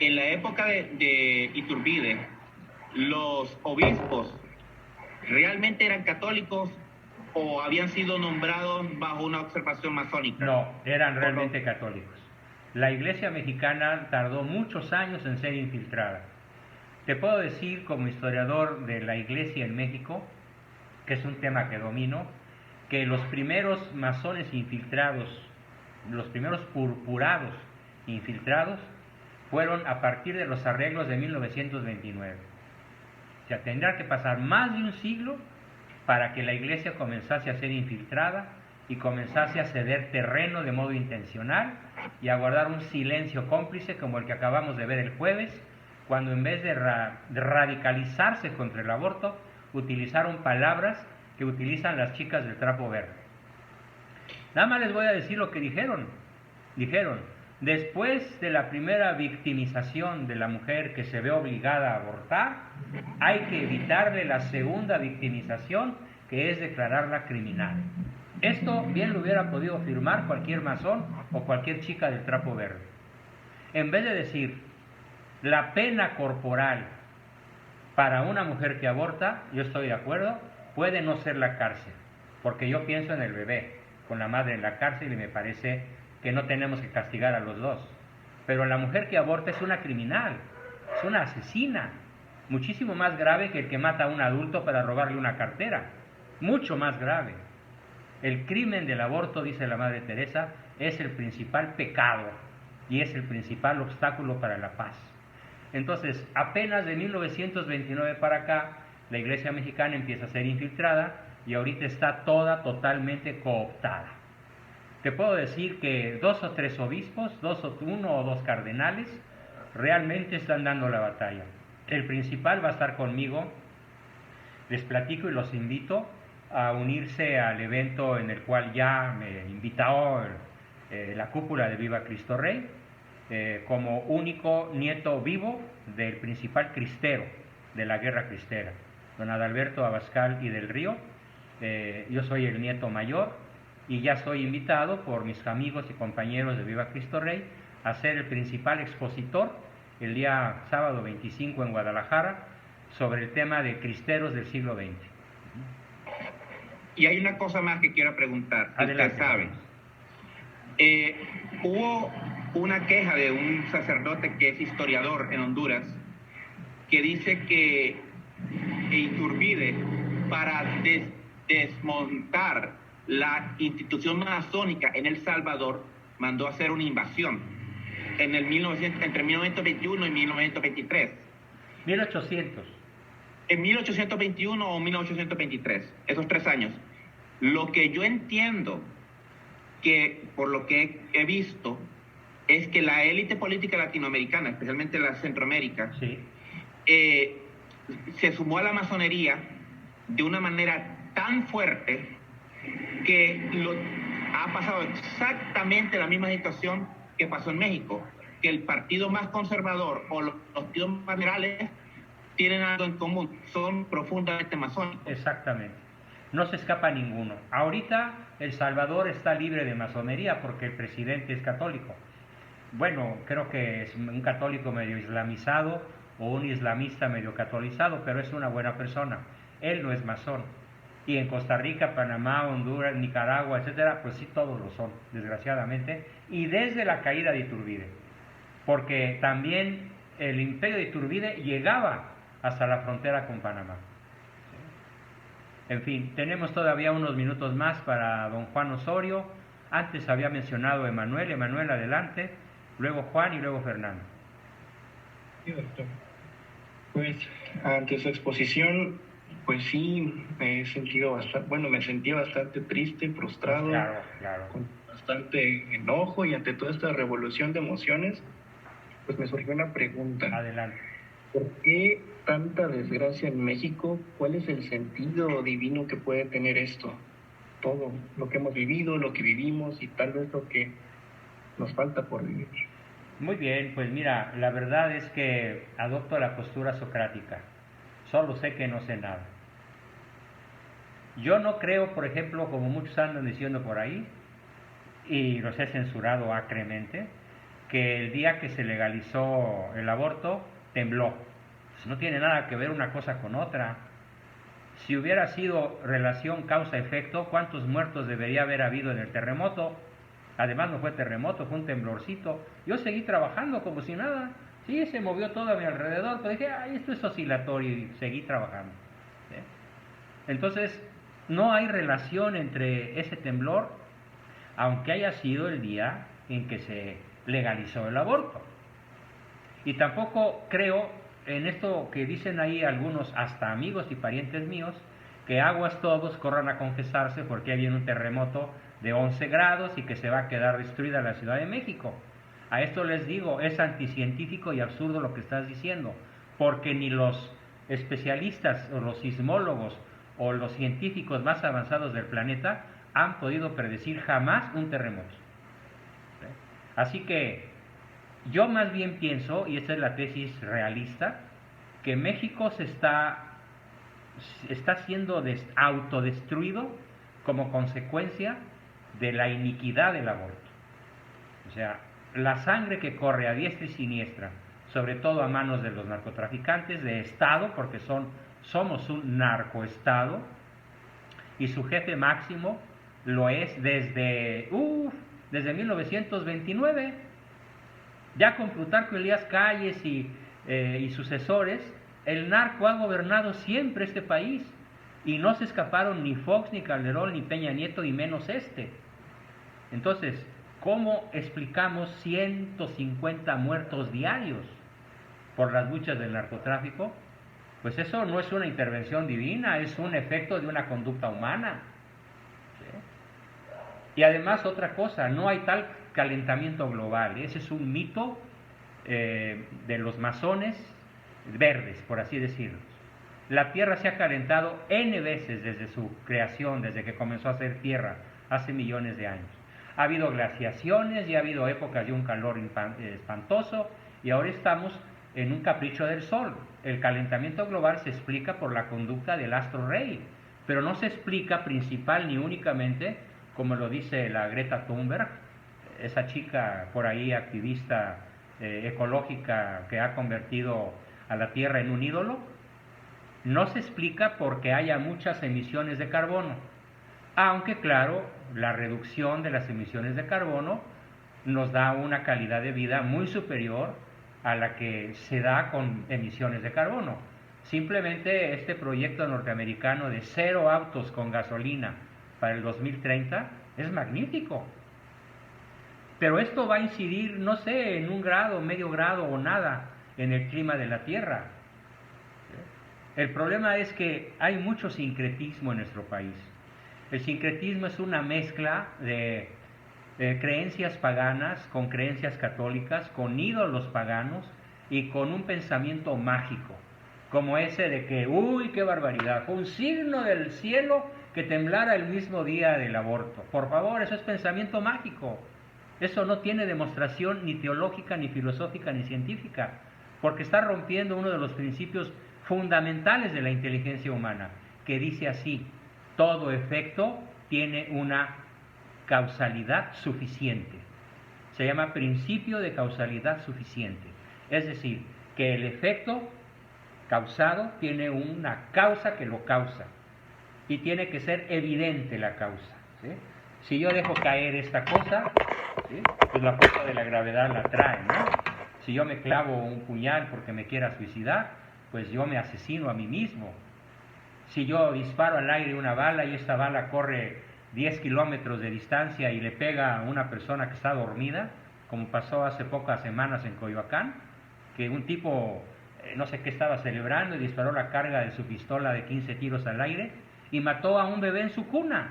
Speaker 10: En la época de Iturbide, los obispos realmente eran católicos o habían sido nombrados bajo una observación masónica.
Speaker 2: No, eran realmente católicos. La Iglesia mexicana tardó muchos años en ser infiltrada. Te puedo decir, como historiador de la Iglesia en México, que es un tema que domino, que los primeros masones infiltrados, los primeros purpurados infiltrados, fueron a partir de los arreglos de 1929. O sea, tendrá que pasar más de un siglo para que la Iglesia comenzase a ser infiltrada y comenzase a ceder terreno de modo intencional y a guardar un silencio cómplice como el que acabamos de ver el jueves, cuando en vez de radicalizarse contra el aborto, utilizaron palabras que utilizan las chicas del trapo verde. Nada más les voy a decir lo que dijeron. Dijeron: después de la primera victimización de la mujer que se ve obligada a abortar, hay que evitarle la segunda victimización, que es declararla criminal. Esto bien lo hubiera podido firmar cualquier masón o cualquier chica del trapo verde. En vez de decir la pena corporal para una mujer que aborta, yo estoy de acuerdo, puede no ser la cárcel, porque yo pienso en el bebé con la madre en la cárcel y me parece que no tenemos que castigar a los dos. Pero la mujer que aborta es una criminal, es una asesina, muchísimo más grave que el que mata a un adulto para robarle una cartera, mucho más grave. El crimen del aborto, dice la Madre Teresa, es el principal pecado y es el principal obstáculo para la paz. Entonces, apenas de 1929 para acá, la Iglesia mexicana empieza a ser infiltrada y ahorita está toda totalmente cooptada. Te puedo decir que 2 o 3 obispos, 1 o 2 cardenales, realmente están dando la batalla. El principal va a estar conmigo. Les platico y los invito a unirse al evento en el cual ya me invitó la cúpula de Viva Cristo Rey, como único nieto vivo del principal cristero de la guerra cristera, don Adalberto Abascal y del Río. Yo soy el nieto mayor y ya soy invitado por mis amigos y compañeros de Viva Cristo Rey a ser el principal expositor el día sábado 25 en Guadalajara sobre el tema de cristeros del siglo XX.
Speaker 10: Y hay una cosa más que quiero preguntar.
Speaker 2: Adelante.
Speaker 10: Usted sabe, hubo una queja de un sacerdote que es historiador en Honduras, que dice que Iturbide, para desmontar la institución masónica en El Salvador, mandó a hacer una invasión entre 1921 y 1923.
Speaker 2: 1800.
Speaker 10: En 1821 o 1823, esos 3 años. Lo que yo entiendo, que por lo que he visto, es que la élite política latinoamericana, especialmente la Centroamérica,
Speaker 2: sí,
Speaker 10: se sumó a la masonería de una manera tan fuerte que ha pasado exactamente la misma situación que pasó en México, que el partido más conservador o los partidos más liberales tienen algo en común, son profundamente masónicos.
Speaker 2: Exactamente, no se escapa ninguno. Ahorita El Salvador está libre de masonería porque el presidente es católico. Bueno, creo que es un católico medio islamizado o un islamista medio catolizado, pero es una buena persona. Él no es masón. Y en Costa Rica, Panamá, Honduras, Nicaragua, etcétera, pues sí, todos lo son, desgraciadamente. Y desde la caída de Iturbide, porque también el imperio de Iturbide llegaba hasta la frontera con Panamá. En fin, tenemos todavía unos minutos más para don Juan Osorio. Antes había mencionado Emanuel. Emanuel, adelante. Luego Juan y luego Fernando.
Speaker 11: Sí, doctor. Pues ante su exposición, pues sí, me sentía bastante triste, frustrado,
Speaker 2: claro.
Speaker 11: Con bastante enojo, y ante toda esta revolución de emociones, pues me surgió una pregunta.
Speaker 2: Adelante.
Speaker 11: ¿Por qué tanta desgracia en México? ¿Cuál es el sentido divino que puede tener esto? Todo lo que hemos vivido, lo que vivimos y tal vez lo que nos falta por vivir.
Speaker 2: Muy bien, pues mira, la verdad es que adopto la postura socrática. Solo sé que no sé nada. Yo no creo, por ejemplo, como muchos andan diciendo por ahí, y los he censurado acremente, que el día que se legalizó el aborto, tembló. Pues no tiene nada que ver una cosa con otra. Si hubiera sido relación causa-efecto, ¿cuántos muertos debería haber habido en el terremoto? Además no fue terremoto, fue un temblorcito. Yo seguí trabajando como si nada. Sí, se movió todo a mi alrededor, pero dije, ay, esto es oscilatorio, y seguí trabajando. ¿Sí? Entonces, no hay relación entre ese temblor, aunque haya sido el día en que se legalizó el aborto. Y tampoco creo en esto que dicen ahí algunos, hasta amigos y parientes míos, que aguas todos corran a confesarse porque hay un terremoto de 11 grados y que se va a quedar destruida la Ciudad de México. A esto les digo, es anticientífico y absurdo lo que estás diciendo, porque ni los especialistas o los sismólogos o los científicos más avanzados del planeta han podido predecir jamás un terremoto. Así que yo más bien pienso, y esta es la tesis realista, que México está siendo autodestruido como consecuencia de la iniquidad del aborto. O sea, la sangre que corre a diestra y siniestra, sobre todo a manos de los narcotraficantes de Estado, porque somos un narcoestado, y su jefe máximo lo es desde 1929. Ya con Plutarco Elías Calles y sucesores, el narco ha gobernado siempre este país, y no se escaparon ni Fox, ni Calderón, ni Peña Nieto, y menos este. Entonces, ¿cómo explicamos 150 muertos diarios por las luchas del narcotráfico? Pues eso no es una intervención divina, es un efecto de una conducta humana. ¿Sí? Y además otra cosa, no hay tal calentamiento global. Ese es un mito de los masones verdes, por así decirlo. La Tierra se ha calentado N veces desde su creación, desde que comenzó a ser Tierra, hace millones de años. Ha habido glaciaciones y ha habido épocas de un calor espantoso, y ahora estamos en un capricho del Sol. El calentamiento global se explica por la conducta del astro rey, pero no se explica principal ni únicamente, como lo dice la Greta Thunberg, esa chica por ahí activista ecológica que ha convertido a la Tierra en un ídolo. No se explica porque haya muchas emisiones de carbono, aunque claro, la reducción de las emisiones de carbono nos da una calidad de vida muy superior a la que se da con emisiones de carbono. Simplemente este proyecto norteamericano de 0 autos con gasolina para el 2030 es magnífico. Pero esto va a incidir, no sé, en 1 grado, medio grado o nada en el clima de la Tierra. El problema es que hay mucho sincretismo en nuestro país. El sincretismo es una mezcla de creencias paganas con creencias católicas, con ídolos paganos y con un pensamiento mágico, como ese de que, uy, qué barbaridad, fue un signo del cielo que temblara el mismo día del aborto. Por favor, eso es pensamiento mágico. Eso no tiene demostración ni teológica, ni filosófica, ni científica, porque está rompiendo uno de los principios fundamentales de la inteligencia humana, que dice así: todo efecto tiene una causalidad suficiente. Se llama principio de causalidad suficiente. Es decir, que el efecto causado tiene una causa que lo causa y tiene que ser evidente la causa, ¿sí? Si yo dejo caer esta cosa, ¿sí?, pues la fuerza de la gravedad la trae, ¿no? Si yo me clavo un puñal porque me quiera suicidar, pues yo me asesino a mí mismo. Si yo disparo al aire una bala y esta bala corre 10 kilómetros de distancia y le pega a una persona que está dormida, como pasó hace pocas semanas en Coyoacán, que un tipo, no sé qué estaba celebrando y disparó la carga de su pistola de 15 tiros al aire y mató a un bebé en su cuna.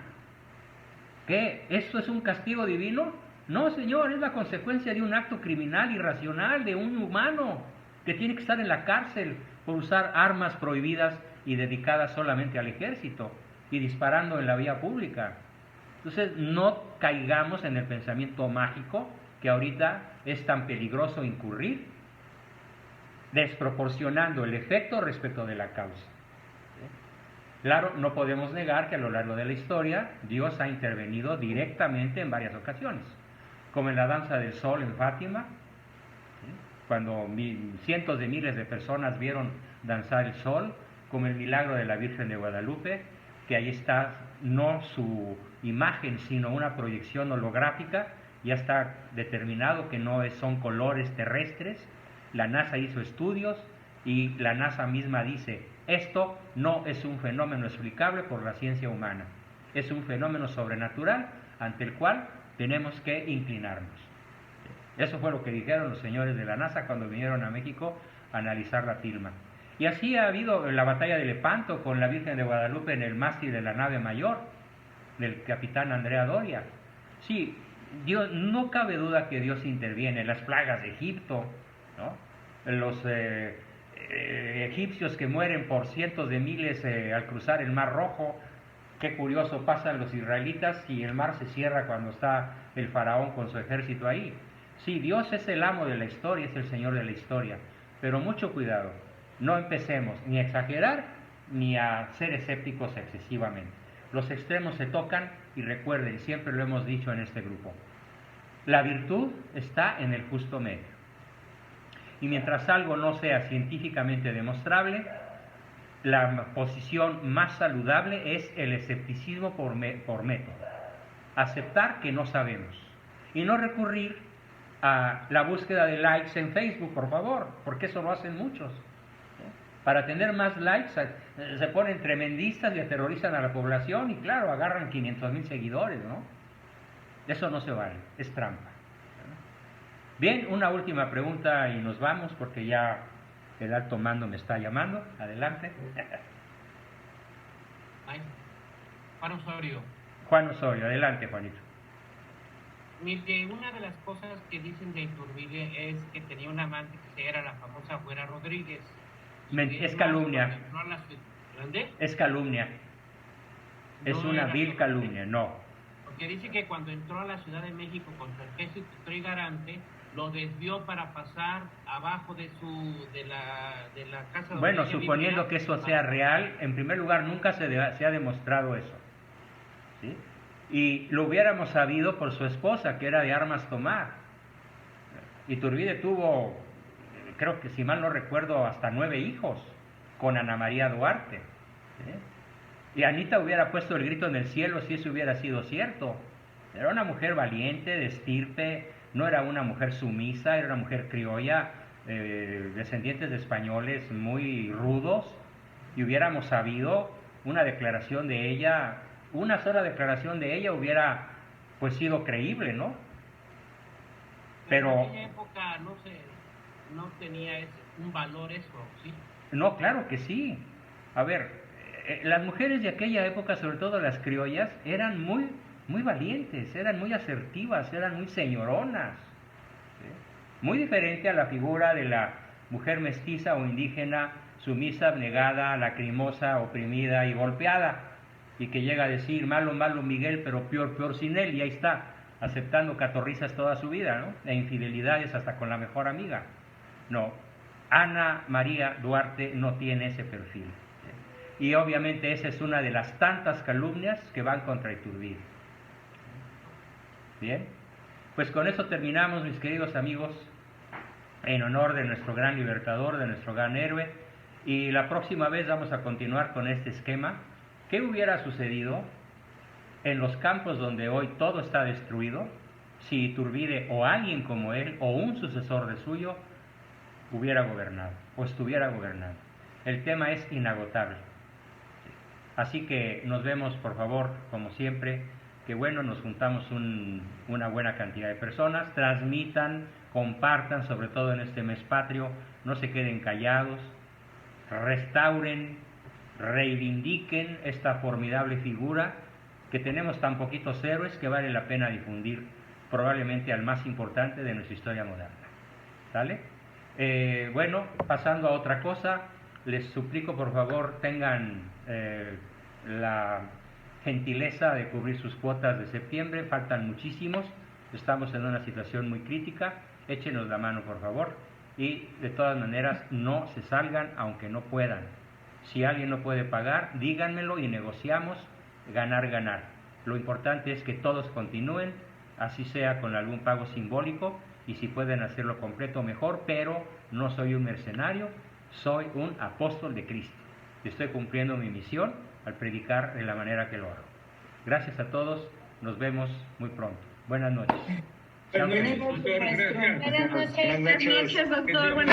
Speaker 2: ¿Qué? ¿Esto es un castigo divino? No, señor, es la consecuencia de un acto criminal irracional de un humano que tiene que estar en la cárcel por usar armas prohibidas y dedicadas solamente al ejército y disparando en la vía pública. Entonces, no caigamos en el pensamiento mágico que ahorita es tan peligroso incurrir, desproporcionando el efecto respecto de la causa. Claro, no podemos negar que a lo largo de la historia Dios ha intervenido directamente en varias ocasiones, como en la danza del sol en Fátima, cuando cientos de miles de personas vieron danzar el sol, como el milagro de la Virgen de Guadalupe, que ahí está no su imagen, sino una proyección holográfica. Ya está determinado que no son colores terrestres. La NASA hizo estudios y la NASA misma dice: esto no es un fenómeno explicable por la ciencia humana, es un fenómeno sobrenatural ante el cual tenemos que inclinarnos. Eso fue lo que dijeron los señores de la NASA cuando vinieron a México a analizar la tilma. Y así ha habido la batalla de Lepanto con la Virgen de Guadalupe en el mástil de la nave mayor del capitán Andrea Doria. Sí, Dios, no cabe duda que Dios interviene. Las plagas de Egipto, ¿no?, los egipcios que mueren por cientos de miles al cruzar el Mar Rojo. Qué curioso, pasan los israelitas y el mar se cierra cuando está el faraón con su ejército ahí. Sí, Dios es el amo de la historia, es el Señor de la historia, pero mucho cuidado, no empecemos ni a exagerar ni a ser escépticos excesivamente. Los extremos se tocan y recuerden, siempre lo hemos dicho en este grupo, la virtud está en el justo medio. Y mientras algo no sea científicamente demostrable, la posición más saludable es el escepticismo por método. Aceptar que no sabemos y no recurrir a la búsqueda de likes en Facebook, por favor, porque eso lo hacen muchos. Para tener más likes se ponen tremendistas y aterrorizan a la población y claro, agarran 500,000 seguidores, ¿no? Eso no se vale, es trampa. Bien, una última pregunta y nos vamos porque ya el alto mando me está llamando. Adelante.
Speaker 12: Juan Osorio.
Speaker 2: Juan Osorio, adelante, Juanito.
Speaker 12: Mire, una de las cosas que dicen de Iturbide es que tenía una amante que era la famosa Güera Rodríguez.
Speaker 2: Es calumnia.
Speaker 12: ¿Dónde?
Speaker 2: Es calumnia. Es una vil calumnia, no.
Speaker 12: Porque dice que cuando entró a la Ciudad de México con su ejército trigarante, lo desvió para pasar abajo de la casa donde
Speaker 2: bueno,
Speaker 12: ella
Speaker 2: suponiendo
Speaker 12: vivía.
Speaker 2: Que eso sea real, en primer lugar nunca se ha demostrado eso, ¿sí? Y lo hubiéramos sabido por su esposa, que era de armas tomar. Iturbide tuvo, creo que si mal no recuerdo, hasta 9 hijos con Ana María Duarte, ¿sí? Y Anita hubiera puesto el grito en el cielo si eso hubiera sido cierto. Era una mujer valiente, de estirpe, no era una mujer sumisa, era una mujer criolla, descendientes de españoles muy rudos, y hubiéramos sabido una declaración de ella, una sola declaración de ella hubiera pues sido creíble, ¿no? Pero
Speaker 12: en aquella época no tenía un valor eso, ¿sí?
Speaker 2: No, claro que sí. A ver, las mujeres de aquella época, sobre todo las criollas, eran muy valientes, eran muy asertivas, eran muy señoronas, ¿sí? Muy diferente a la figura de la mujer mestiza o indígena, sumisa, abnegada, lacrimosa, oprimida y golpeada, y que llega a decir, malo, malo Miguel, pero peor sin él, y ahí está, aceptando catorrizas toda su vida, ¿no? E infidelidades hasta con la mejor amiga. No, Ana María Duarte no tiene ese perfil. Y obviamente esa es una de las tantas calumnias que van contra Iturbide. Bien, pues con eso terminamos, mis queridos amigos, en honor de nuestro gran libertador, de nuestro gran héroe, y la próxima vez vamos a continuar con este esquema. ¿Qué hubiera sucedido en los campos donde hoy todo está destruido si Iturbide o alguien como él o un sucesor de suyo hubiera gobernado o estuviera gobernando? El tema es inagotable. Así que nos vemos, por favor, como siempre. Que bueno, nos juntamos una buena cantidad de personas. Transmitan, compartan, sobre todo en este mes patrio. No se queden callados. Restauren, reivindiquen esta formidable figura que tenemos tan poquitos héroes que vale la pena difundir, probablemente al más importante de nuestra historia moderna. ¿Sale? Bueno, pasando a otra cosa, les suplico por favor tengan la gentileza de cubrir sus cuotas de septiembre, faltan muchísimos, estamos en una situación muy crítica, échenos la mano por favor, y de todas maneras no se salgan aunque no puedan. Si alguien no puede pagar, díganmelo y negociamos ganar. Lo importante es que todos continúen, así sea con algún pago simbólico, y si pueden hacerlo completo mejor, pero no soy un mercenario, soy un apóstol de Cristo. Y estoy cumpliendo mi misión al predicar de la manera que lo hago. Gracias a todos, nos vemos muy pronto. Buenas noches.
Speaker 3: Buenas noches, doctor.
Speaker 4: Buenas noches, doctor.